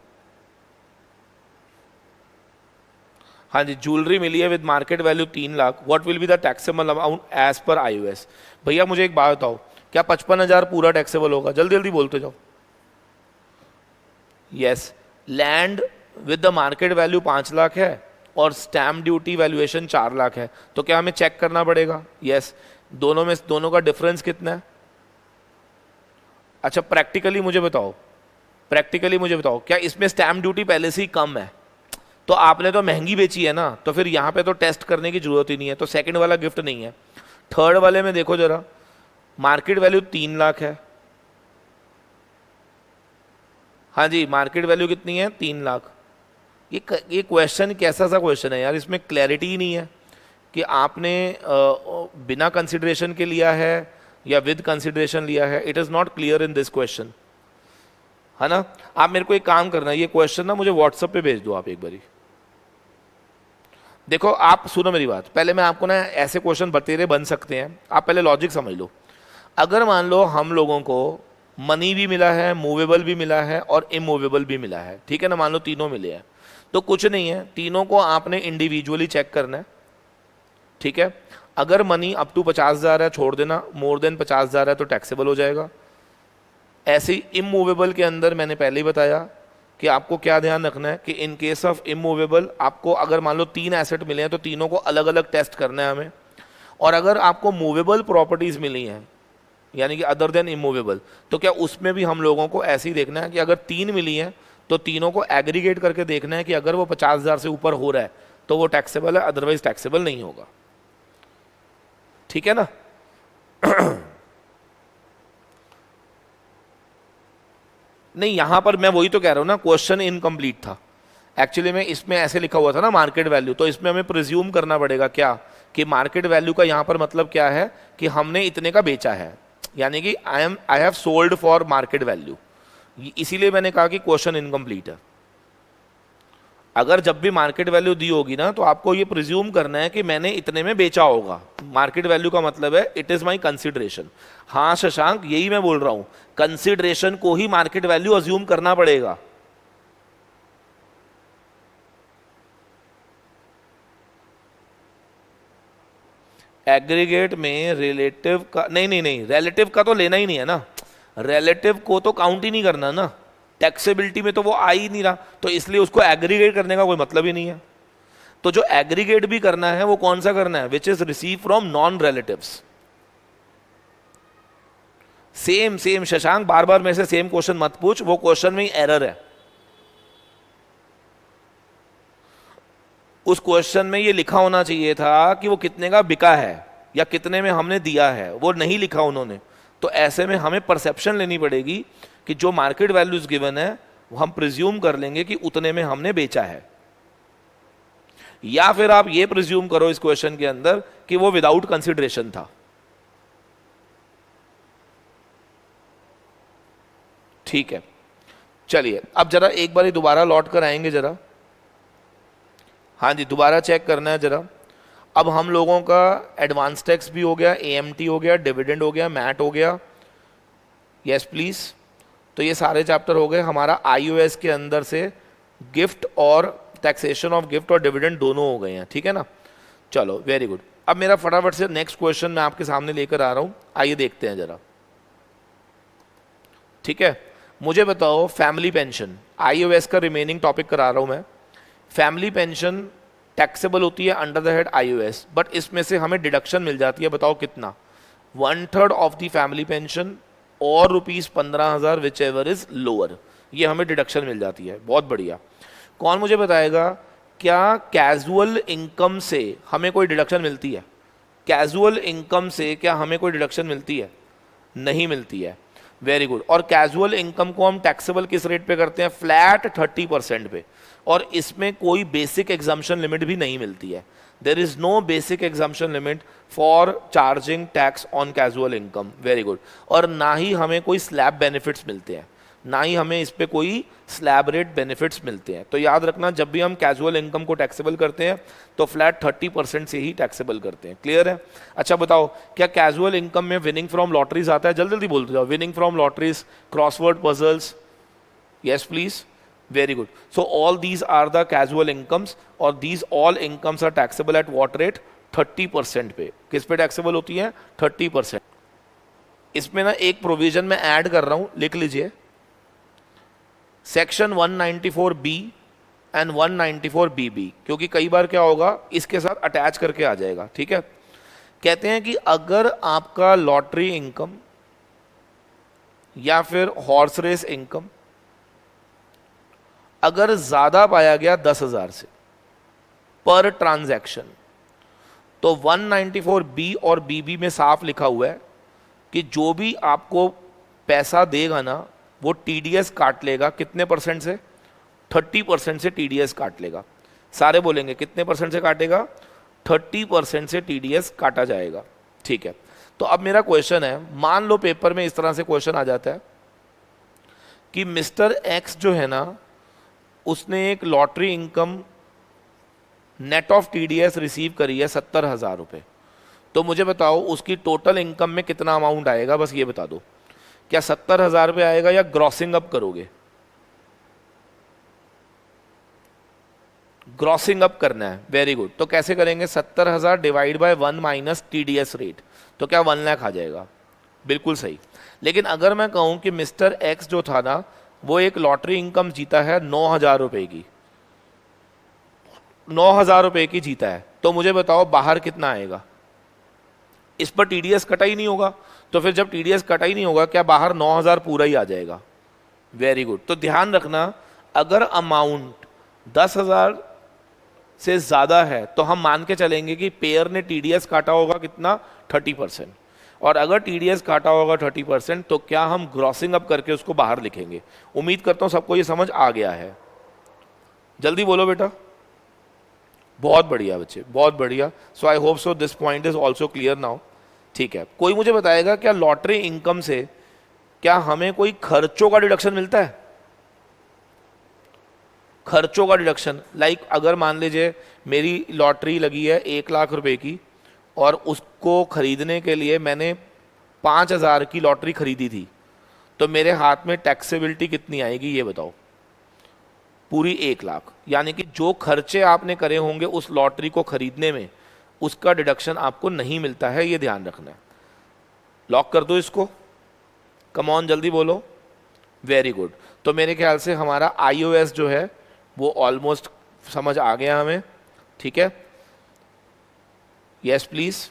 हाँ जी, ज्वेलरी मिली है with market value 3 lakh. What will be the taxable amount as per iOS? भैया मुझे एक बात बताओ, क्या 55,000 पूरा टैक्सेबल होगा? जल्दी जल्दी बोलते जाओ. Yes, land with the market value 5 lakh है और स्टैम्प ड्यूटी वैल्यूएशन 4 लाख है, तो क्या हमें चेक करना पड़ेगा? यस. दोनों का डिफरेंस कितना है? अच्छा, प्रैक्टिकली मुझे बताओ, क्या इसमें स्टैम्प ड्यूटी पहले से ही कम है? तो आपने तो महंगी बेची है ना, तो फिर यहां पे तो टेस्ट करने की जरूरत ही नहीं है. तो सेकंड वाला गिफ्ट नहीं है. थर्ड वाले में देखो जरा, मार्केट वैल्यू 3 लाख है. हाँ जी, मार्केट वैल्यू कितनी है? 3 लाख. ये क्वेश्चन कैसा सा क्वेश्चन है यार, इसमें क्लैरिटी ही नहीं है कि आपने बिना कंसिडरेशन के लिया है या विद कंसिडरेशन लिया है. It is not clear in this question, है ना? आप मेरे को एक काम करना, ये क्वेश्चन ना मुझे व्हाट्सएप पे भेज दो आप एक बारी. देखो आप सुनो मेरी बात, पहले मैं आपको ना ऐसे क्वेश्चन बतेरे बन सकते हैं, आप पहले लॉजिक समझ लो. अगर मान लो हम लोगों को मनी भी मिला है, मूवेबल भी मिला है और इमूवेबल भी मिला है, ठीक है ना, मान लो तीनों मिले हैं, तो कुछ नहीं है, तीनों को आपने इंडिविजुअली चेक करना है. ठीक है, अगर मनी अप टू 50,000 है छोड़ देना, मोर देन 50,000 है तो टैक्सेबल हो जाएगा. ऐसे ही इमूवेबल के अंदर मैंने पहले ही बताया कि आपको क्या ध्यान रखना है कि इन केस ऑफ इमूवेबल आपको अगर मान लो 3 एसेट मिले हैं तो तीनों को अलग अलग टेस्ट करना है हमें. और अगर आपको मूवेबल प्रॉपर्टीज मिली हैं यानी कि अदर देन इमूवेबल, तो क्या उसमें भी हम लोगों को ऐसे ही देखना है कि अगर 3 मिली हैं तो तीनों को एग्रीगेट करके देखना है कि अगर वो 50,000 से ऊपर हो रहा है तो वो टैक्सेबल है, अदरवाइज टैक्सेबल नहीं होगा. ठीक है ना? नहीं, यहां पर मैं वही तो कह रहा हूं ना, क्वेश्चन इनकम्प्लीट था एक्चुअली में. इसमें ऐसे लिखा हुआ था ना मार्केट वैल्यू, तो इसमें हमें प्रिज्यूम करना पड़ेगा क्या कि मार्केट वैल्यू का यहां पर मतलब क्या है कि हमने इतने का बेचा है, यानी कि I have sold for market value. इसीलिए मैंने कहा कि क्वेश्चन इनकम्प्लीट है. अगर जब भी मार्केट वैल्यू दी होगी ना, तो आपको ये प्रिज्यूम करना है कि मैंने इतने में बेचा होगा। मार्केट वैल्यू का मतलब है इट इज माई कंसिडरेशन। हाँ शशांक, यही मैं बोल रहा हूं, कंसिडरेशन को ही मार्केट वैल्यू अज्यूम करना पड़ेगा। एग्रीगेट में रिलेटिव का नहीं, रिलेटिव का तो लेना ही नहीं है ना, रिलेटिव को तो काउंट ही नहीं करना ना, टैक्सेबिलिटी में तो वो आ ही नहीं रहा, तो इसलिए उसको एग्रीगेट करने का कोई मतलब ही नहीं है। तो जो एग्रीगेट भी करना है वो कौन सा करना है, which is receive from non relatives. Same same Shashank, बार बार मेरे से सेम क्वेश्चन मत पूछ, वो क्वेश्चन में ही एरर है। उस क्वेश्चन में ये लिखा होना चाहिए था कि वो कितने का बिका है या कितने में हमने दिया है, वो नहीं लिखा उन्होंने। तो ऐसे में हमें परसेप्शन लेनी पड़ेगी कि जो मार्केट वैल्यूज गिवन है वो हम प्रिज्यूम कर लेंगे कि उतने में हमने बेचा है, या फिर आप ये प्रिज्यूम करो इस क्वेश्चन के अंदर कि वो विदाउट कंसिडरेशन था। ठीक है, चलिए अब जरा एक बार दोबारा लौट कर आएंगे जरा। हाँ जी, दोबारा चेक करना है जरा। अब हम लोगों का एडवांस टैक्स भी हो गया, एएमटी हो गया, डिविडेंड हो गया, मैट हो गया, यस प्लीज। तो ये सारे चैप्टर हो गए। हमारा आईओएस के अंदर से गिफ्ट और टैक्सेशन ऑफ गिफ्ट और डिविडेंड दोनों हो गए हैं, ठीक है ना। चलो वेरी गुड। अब मेरा फटाफट से नेक्स्ट क्वेश्चन मैं आपके सामने लेकर आ रहा हूं, आइए देखते हैं जरा। ठीक है, मुझे बताओ फैमिली पेंशन, आईओएस का रिमेनिंग टॉपिक करा रहा हूं मैं। फैमिली पेंशन टैक्सेबल होती है under the head iOS, but इसमें से हमें डिडक्शन मिल जाती है, बताओ कितना, 1/3 ऑफ द फैमिली पेंशन और ₹15,000 विच एवर इज लोअर, ये हमें डिडक्शन मिल जाती है। बहुत बढ़िया। कौन मुझे बताएगा क्या कैजुअल इनकम से हमें कोई डिडक्शन मिलती है? कैजुअल इनकम से क्या हमें कोई डिडक्शन मिलती है? नहीं मिलती है। Very good. और कैजुअल इनकम को हम टैक्सेबल किस रेट पे करते हैं? फ्लैट 30% पे, और इसमें कोई बेसिक एग्जाम्पशन लिमिट भी नहीं मिलती है। There is no basic exemption limit for charging tax on casual income. Very good. और ना ही हमें कोई स्लैब बेनिफिट्स मिलते हैं, ना ही हमें इस पे कोई स्लैब रेट बेनिफिट्स मिलते हैं। तो याद रखना, जब भी हम कैजुअल इनकम को टैक्सेबल करते हैं तो फ्लैट 30% से ही टैक्सेबल करते हैं। क्लियर है? अच्छा बताओ, क्या कैजुअल इनकम में विनिंग फ्रॉम लॉटरीज आता है? जल्दी जल्दी बोलते जाओ। Winning from lotteries, crossword puzzles, yes please, very good. So all these are the casual incomes, और these all incomes are taxable at what रेट? 30% पे। किस पे टैक्सेबल होती है? 30%। इसमें ना एक प्रोविजन मैं ऐड कर रहा हूं, लिख लीजिए, सेक्शन 194B एंड 194BB, क्योंकि कई बार क्या होगा इसके साथ अटैच करके आ जाएगा। ठीक है, कहते हैं कि अगर आपका लॉटरी इनकम या फिर हॉर्स रेस इनकम अगर ज्यादा पाया गया 10,000 से पर ट्रांजैक्शन, तो 194B और BB में साफ लिखा हुआ है कि जो भी आपको पैसा देगा ना वो टीडीएस काट लेगा। कितने परसेंट से? 30% से टीडीएस काट लेगा। सारे बोलेंगे कितने परसेंट से काटेगा? 30% से टीडीएस काटा जाएगा। ठीक है, तो अब मेरा क्वेश्चन है, मान लो पेपर में इस तरह से क्वेश्चन आ जाता है कि मिस्टर एक्स जो है ना, उसने एक lottery income net of TDS receive करी है 70,000 रुपये। तो मुझे बताओ उसकी टोटल इनकम में कितना अमाउंट आएगा, बस ये बता दो। क्या 70,000 रुपये आएगा या ग्रॉसिंग अप करोगे? ग्रॉसिंग अप करना है। Very good. तो कैसे करेंगे? 70,000 divide by 1 minus TDS rate, तो क्या 1 लाख आ जाएगा? बिल्कुल सही। लेकिन अगर मैं कहूं कि मिस्टर एक्स जो था ना, वो एक लॉटरी इनकम जीता है 9,000 रुपए की, 9,000 रुपए की जीता है, तो मुझे बताओ बाहर कितना आएगा? इस पर टीडीएस कटा ही नहीं होगा, तो फिर जब टीडीएस कटा ही नहीं होगा, क्या बाहर 9,000 पूरा ही आ जाएगा? Very good. तो ध्यान रखना, अगर अमाउंट 10,000 से ज्यादा है तो हम मान के चलेंगे कि पेयर ने टीडीएस काटा होगा कितना? 30%। और अगर टीडीएस काटा होगा 30%, तो क्या हम ग्रॉसिंग अप करके उसको बाहर लिखेंगे? उम्मीद करता हूं सबको ये समझ आ गया है। जल्दी बोलो बेटा। बहुत बढ़िया बच्चे, बहुत बढ़िया। So I hope so this point is also clear now. ठीक है, कोई मुझे बताएगा क्या लॉटरी इनकम से क्या हमें कोई खर्चों का डिडक्शन मिलता है? खर्चों का डिडक्शन, लाइक अगर मान लीजिए मेरी लॉटरी लगी है 1 लाख रुपए की और उसको खरीदने के लिए मैंने 5,000 की लॉटरी खरीदी थी, तो मेरे हाथ में टैक्सेबिलिटी कितनी आएगी ये बताओ? पूरी 1 लाख। यानी कि जो खर्चे आपने करे होंगे उस लॉटरी को खरीदने में, उसका डिडक्शन आपको नहीं मिलता है, ये ध्यान रखना है। लॉक कर दो इसको, कम ऑन जल्दी बोलो। Very good. तो मेरे ख्याल से हमारा iOS जो है वो ऑलमोस्ट समझ आ गया हमें, ठीक है? Yes please.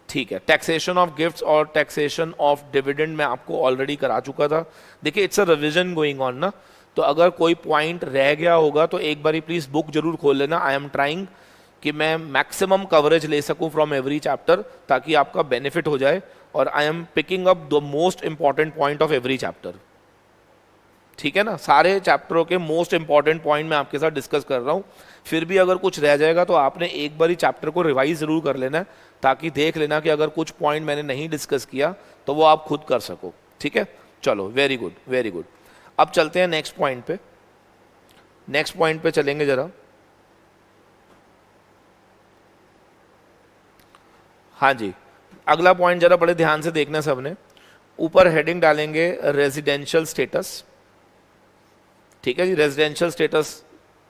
ठीक है, टैक्सेशन ऑफ गिफ्ट्स और टैक्सेशन ऑफ डिविडेंड मैं आपको ऑलरेडी करा चुका था। देखिए it's a revision going on ना, तो अगर कोई पॉइंट रह गया होगा तो एक बारी प्लीज बुक जरूर खोल लेना। आई एम ट्राइंग कि मैं मैक्सिमम कवरेज ले सकूं फ्रॉम एवरी चैप्टर, ताकि आपका बेनिफिट हो जाए, और I am picking up the most important point of every chapter. ठीक है ना, सारे चैप्टरों के मोस्ट इंपॉर्टेंट पॉइंट मैं आपके साथ डिस्कस कर रहा हूँ। फिर भी अगर कुछ रह जाएगा तो आपने एक बार ही चैप्टर को रिवाइज जरूर कर लेना है, ताकि देख लेना कि अगर कुछ पॉइंट मैंने नहीं डिस्कस किया तो वो आप खुद कर सको। ठीक है, चलो वेरी गुड वेरी गुड। अब चलते हैं नेक्स्ट पॉइंट पे। नेक्स्ट पॉइंट पे चलेंगे जरा। हाँ जी, अगला पॉइंट जरा बड़े ध्यान से देखना सबने। ऊपर हेडिंग डालेंगे रेजिडेंशियल स्टेटस। ठीक है जी, रेजिडेंशियल स्टेटस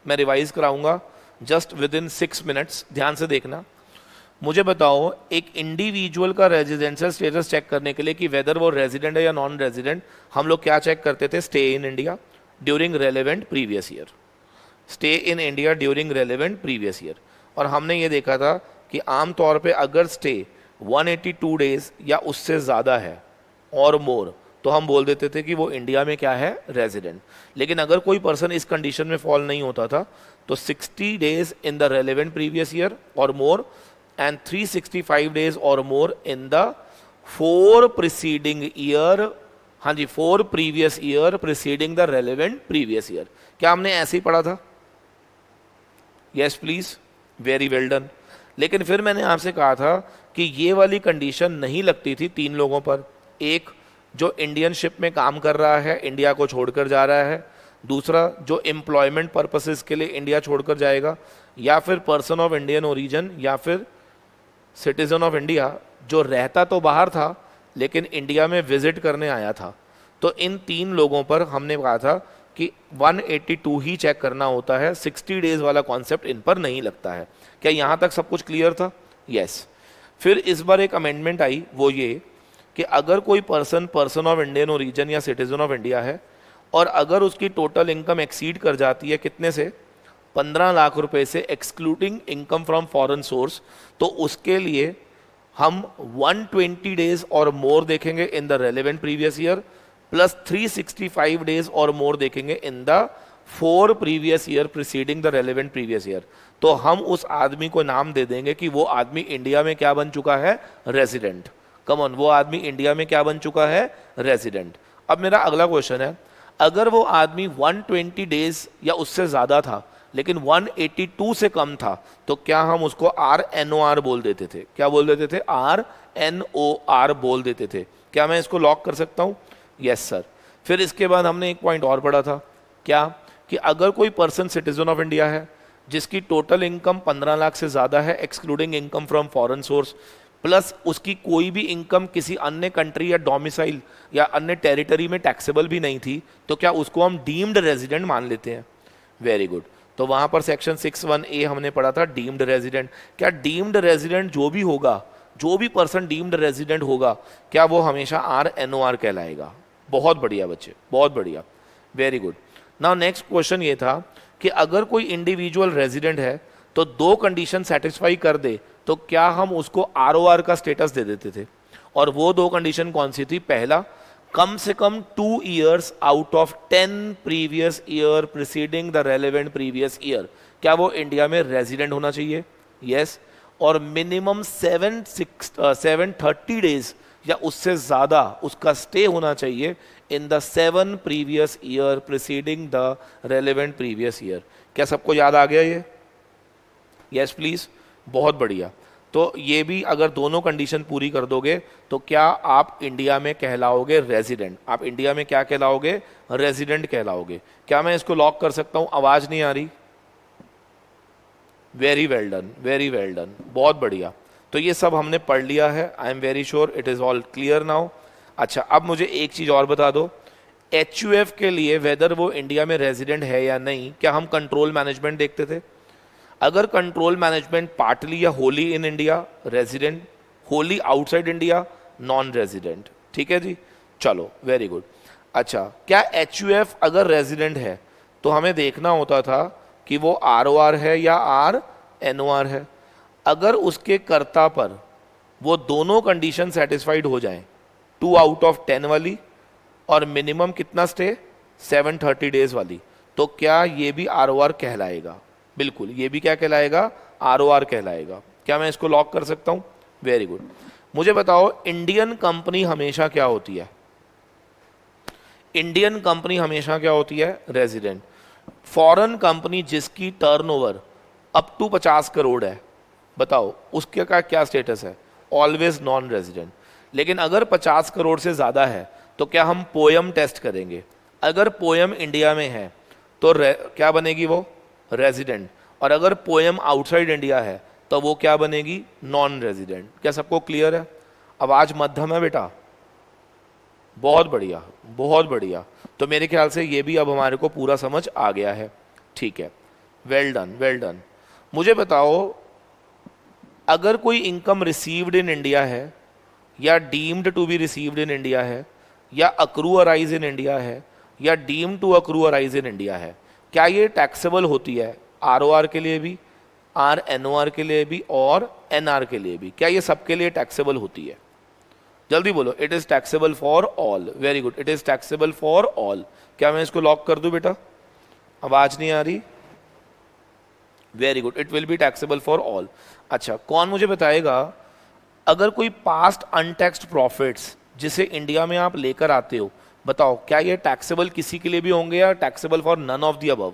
मैं रिवाइज कराऊंगा जस्ट विद इन 6 मिनट्स। ध्यान से देखना। मुझे बताओ, एक इंडिविजुअल का रेजिडेंशियल स्टेटस चेक करने के लिए कि वेदर वो रेजिडेंट है या नॉन रेजिडेंट, हम लोग क्या चेक करते थे? Stay in India during relevant previous year. Stay in India during relevant previous year. और हमने ये देखा था कि आमतौर पे अगर स्टे 182 डेज या उससे ज़्यादा है और मोर, तो हम बोल देते थे कि वो इंडिया में क्या है? रेजिडेंट। लेकिन अगर कोई पर्सन इस कंडीशन में फॉल नहीं होता था तो 60 days in the relevant previous year और मोर एंड 365 डेज और मोर इन द 4 प्रीसीडिंग ईयर। हाँ जी, 4 previous year preceding the relevant previous year. क्या हमने ऐसे ही पढ़ा था? Yes please, very well done. लेकिन फिर मैंने आपसे कहा था कि ये वाली कंडीशन नहीं लगती थी 3 लोगों पर। एक, जो इंडियन शिप में काम कर रहा है, इंडिया को छोड़कर जा रहा है। दूसरा, जो एम्प्लॉयमेंट पर्पसेस के लिए इंडिया छोड़कर जाएगा, या फिर पर्सन ऑफ इंडियन ओरिजिन, या फिर सिटीजन ऑफ इंडिया जो रहता तो बाहर था लेकिन इंडिया में विजिट करने आया था। तो इन 3 लोगों पर हमने कहा था कि 182 ही चेक करना होता है, 60 डेज वाला कॉन्सेप्ट इन पर नहीं लगता है। क्या यहाँ तक सब कुछ क्लियर था? यस। फिर इस बार एक अमेंडमेंट आई, वो ये कि अगर कोई पर्सन ऑफ इंडियन ओरिजिन या सिटीजन ऑफ इंडिया है और अगर उसकी टोटल इनकम एक्सीड कर जाती है कितने से? 15 लाख रुपए से, excluding income from foreign source, तो उसके लिए हम 120 डेज और मोर देखेंगे in the relevant previous year, plus 365 days और मोर देखेंगे in the 4 previous year preceding the relevant previous year. तो हम उस आदमी को नाम दे देंगे कि वो आदमी इंडिया में क्या बन चुका है? रेजिडेंट। कम ऑन, वो आदमी इंडिया में क्या बन चुका है? रेजिडेंट। अब मेरा अगला क्वेश्चन है, अगर वो आदमी 120 डेज या उससे ज़्यादा था लेकिन 182 से कम था, तो क्या हम उसको RNOR बोल देते थे? क्या बोल देते थे? RNOR बोल देते थे। क्या मैं इसको लॉक कर सकता हूँ? Yes sir. फिर इसके बाद हमने एक पॉइंट और पढ़ा था, क्या? कि अगर कोई पर्सन सिटीजन ऑफ इंडिया है जिसकी टोटल इनकम 15 लाख से ज़्यादा है, excluding income from foreign source, plus उसकी कोई भी इनकम किसी अन्य कंट्री या डोमिसाइल या अन्य टेरिटरी में टैक्सेबल भी नहीं थी, तो क्या उसको हम डीम्ड रेजिडेंट मान लेते हैं? Very good. तो वहाँ पर सेक्शन 61A हमने पढ़ा था, डीम्ड रेजिडेंट। क्या डीम्ड रेजिडेंट जो भी होगा, जो भी पर्सन डीम्ड रेजिडेंट होगा, क्या वो हमेशा RNOR कहलाएगा? बहुत बढ़िया बच्चे, बहुत बढ़िया, very good. Now next question ये था कि अगर कोई इंडिविजुअल रेजिडेंट है तो 2 कंडीशन सेटिस्फाई कर दे, तो क्या हम उसको ROR का स्टेटस दे देते थे? और वो 2 कंडीशन कौन सी थी? पहला, कम से कम 2 years out of 10 previous year preceding the relevant previous year. क्या वो इंडिया में रेजिडेंट होना चाहिए? यस। और मिनिमम 730 डेज या उससे ज़्यादा उसका स्टे होना चाहिए in the 7 previous year preceding the relevant previous year. क्या सबको याद आ गया ये? यस प्लीज, बहुत बढ़िया। तो ये भी अगर दोनों कंडीशन पूरी कर दोगे तो क्या आप इंडिया में कहलाओगे रेजिडेंट, आप इंडिया में क्या कहलाओगे, रेजिडेंट कहलाओगे। क्या मैं इसको लॉक कर सकता हूं? आवाज नहीं आ रही? Very well done, very well done, बहुत बढ़िया। तो ये सब हमने पढ़ लिया है, आई am very sure it is all clear now. अच्छा, अब मुझे एक चीज और बता दो, HUF के लिए वेदर वो इंडिया में रेजिडेंट है या नहीं, क्या हम कंट्रोल मैनेजमेंट देखते थे? अगर कंट्रोल मैनेजमेंट पार्टली या Holi in India, resident, Holi outside India, non resident. ठीक है जी, चलो वेरी गुड। अच्छा, क्या HUF अगर रेजिडेंट है तो हमें देखना होता था कि वो ROR है या RNOR है। अगर उसके कर्ता पर वो दोनों कंडीशन सेटिस्फाइड हो जाएं, 2 आउट ऑफ 10 वाली और मिनिमम कितना स्टे, 730 डेज वाली, तो क्या ये भी ROR कहलाएगा? बिल्कुल, ये भी क्या कहलाएगा, ROR कहलाएगा। क्या मैं इसको लॉक कर सकता हूं? Very good. मुझे बताओ, इंडियन कंपनी हमेशा क्या होती है? इंडियन कंपनी हमेशा क्या होती है? रेजिडेंट। फॉरेन कंपनी जिसकी टर्नओवर अप टू 50 करोड़ है, बताओ उसके का क्या स्टेटस है? Always non resident. लेकिन अगर 50 करोड़ से ज़्यादा है तो क्या हम पोयम टेस्ट करेंगे? अगर पोयम इंडिया में है तो क्या बनेगी वो? रेजिडेंट। और अगर पोयम आउटसाइड इंडिया है तो वो क्या बनेगी? Non resident. क्या सबको क्लियर है? आवाज़ मध्यम है बेटा? बहुत बढ़िया, बहुत बढ़िया। तो मेरे ख्याल से ये भी अब हमारे को पूरा समझ आ गया है। ठीक है, वेल डन, वेल डन। मुझे बताओ, अगर कोई इनकम रिसीव्ड इन इंडिया है या deemed to be received in India है या अक्रू अराइज इन इंडिया है या deem to accrue arise in India है, क्या ये टैक्सेबल होती है? ROR के लिए भी, RNOR के लिए भी और NR के लिए भी। क्या ये सबके लिए टैक्सेबल होती है? जल्दी बोलो। It is taxable for all. Very good, it is taxable for all. क्या मैं इसको लॉक कर दूं बेटा? आवाज नहीं आ रही? Very good, it will be taxable for all. अच्छा, कौन मुझे बताएगा, अगर कोई पास्ट अनटैक्स्ड प्रॉफिट्स जिसे इंडिया में आप लेकर आते हो, बताओ क्या ये टैक्सेबल किसी के लिए भी होंगे या taxable for none of the above?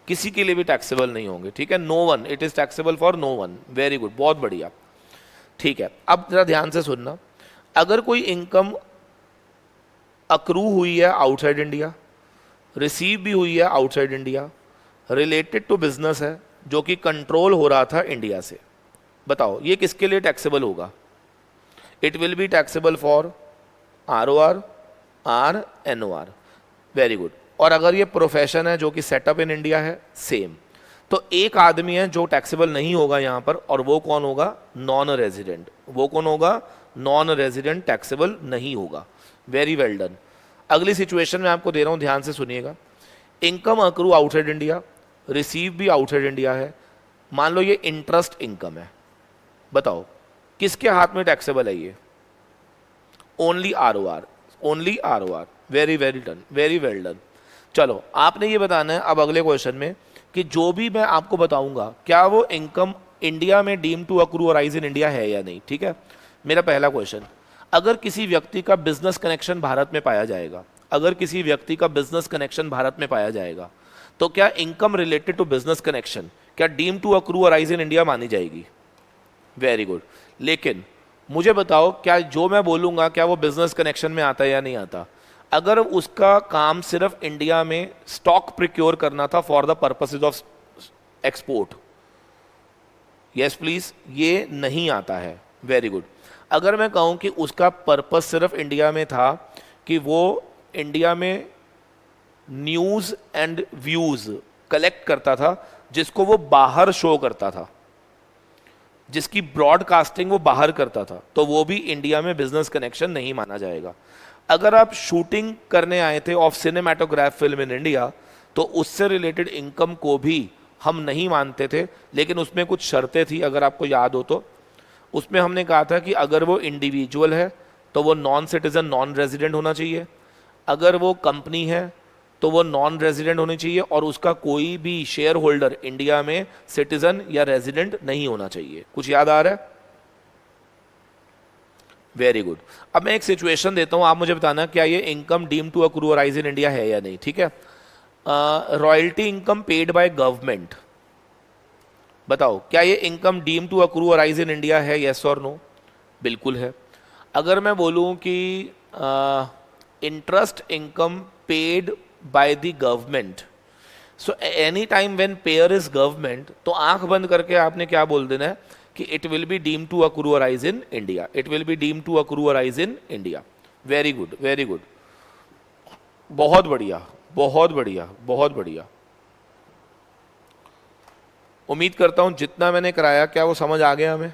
किसी के लिए भी टैक्सेबल नहीं होंगे। ठीक है, no one, it is taxable for no one. Very good, बहुत बढ़िया। ठीक है, अब जरा ध्यान से सुनना, अगर कोई इनकम अक्रू हुई है आउटसाइड इंडिया, रिसीव भी हुई है outside India, related to business है जो कि कंट्रोल हो रहा था इंडिया से, बताओ ये किसके लिए टैक्सेबल होगा? It will be taxable for ROR, RNOR। Very good. और अगर ये प्रोफेशन है जो कि सेटअप इन इंडिया है, सेम। तो एक आदमी है जो टैक्सेबल नहीं होगा यहाँ पर, और वो कौन होगा? Non resident. वो कौन होगा? नॉन रेजिडेंट टैक्सेबल नहीं होगा। Very well done. अगली सिचुएशन में आपको दे रहा हूँ, ध्यान से सुनिएगा। Income accrue outside India, receive भी आउटसाइड इंडिया है, मान लो ये इंटरेस्ट इनकम है, बताओ किसके हाथ में टैक्सेबल है ये? Only ROR, only ROR। Very very done, very well done. चलो, आपने ये बताना है अब अगले क्वेश्चन में कि जो भी मैं आपको बताऊंगा क्या वो इनकम इंडिया में डीम टू अक्रू और राइज इन इंडिया है या नहीं। ठीक है, मेरा पहला क्वेश्चन, अगर किसी व्यक्ति का बिजनेस कनेक्शन भारत में पाया जाएगा, अगर किसी व्यक्ति का बिजनेस कनेक्शन भारत में पाया जाएगा, तो क्या income related to business connection क्या डीम टू अक्रू और राइज इन इंडिया मानी जाएगी? Very good. लेकिन मुझे बताओ, क्या जो मैं बोलूंगा क्या वो बिजनेस कनेक्शन में आता है या नहीं आता? अगर उसका काम सिर्फ इंडिया में स्टॉक प्रिक्योर करना था for the purposes of export, yes please, ये नहीं आता है। Very good. अगर मैं कहूं कि उसका पर्पस सिर्फ इंडिया में था कि वो इंडिया में न्यूज एंड व्यूज कलेक्ट करता था जिसको वो बाहर शो करता था, जिसकी ब्रॉडकास्टिंग वो बाहर करता था, तो वो भी इंडिया में बिजनेस कनेक्शन नहीं माना जाएगा। अगर आप शूटिंग करने आए थे of cinematograph film in India, तो उससे रिलेटेड इनकम को भी हम नहीं मानते थे, लेकिन उसमें कुछ शर्तें थी, अगर आपको याद हो तो। उसमें हमने कहा था कि अगर वो इंडिविजुअल है तो वो नॉन सिटीजन, नॉन रेजिडेंट होना चाहिए, अगर वो कंपनी है तो वो नॉन रेजिडेंट होनी चाहिए, और उसका कोई भी शेयर होल्डर इंडिया में सिटीजन या रेजिडेंट नहीं होना चाहिए। कुछ याद आ रहा है? Very good. अब मैं एक सिचुएशन देता हूं, आप मुझे बताना क्या ये इनकम डीम टू अक्रू और राइज इन इंडिया है या नहीं। ठीक है, royalty income paid by government, बताओ क्या ये income deem to accrue arise in India है, यस और नो? बिल्कुल है। अगर मैं बोलूं कि interest income paid by the government, so any time when payer is government, तो आंख बंद करके आपने क्या बोल देना है कि it will be deem to accrue arise in India, it will be deem to accrue arise in India. Very good, very good, बहुत बढ़िया, बहुत बढ़िया, बहुत बढ़िया। उम्मीद करता हूं जितना मैंने कराया क्या वो समझ आ गया हमें?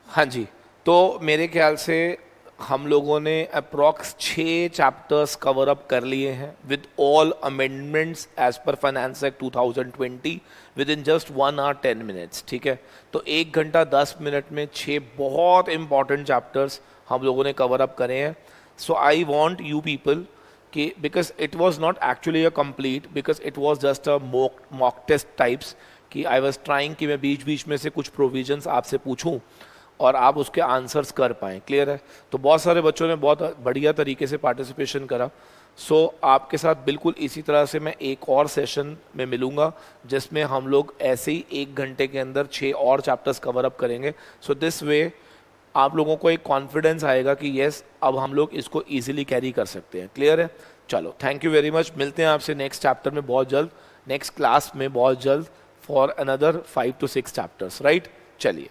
हाँ जी, तो मेरे ख्याल से हम लोगों ने अप्रॉक्स 6 चैप्टर्स कवर अप कर लिए हैं with all amendments as per finance act 2020 within just 1 hour 10 minutes। ठीक है, तो 1 घंटा 10 मिनट में 6 बहुत इंपॉर्टेंट चैप्टर्स हम लोगों ने कवर अप करे हैं। So I want you people कि because it was not actually a complete, because it was just a mock test types, कि आई वॉज ट्राइंग कि मैं बीच बीच में से कुछ प्रोविजंस आपसे पूछूं और आप उसके आंसर्स कर पाएँ। क्लियर है? तो बहुत सारे बच्चों ने बहुत बढ़िया तरीके से पार्टिसिपेशन करा। सो आपके साथ बिल्कुल इसी तरह से मैं एक और सेशन में मिलूँगा जिसमें हम लोग ऐसे ही 1 घंटे के अंदर 6 और चैप्टर्स कवर अप करेंगे। सो दिस वे आप लोगों को एक कॉन्फिडेंस आएगा कि येस अब हम लोग इसको ईजिली कैरी कर सकते हैं। क्लियर है? चलो, थैंक यू वेरी मच। मिलते हैं आपसे नेक्स्ट चैप्टर में बहुत जल्द, नेक्स्ट क्लास में बहुत जल्द, for another 5 to 6 chapters, right? चलिए।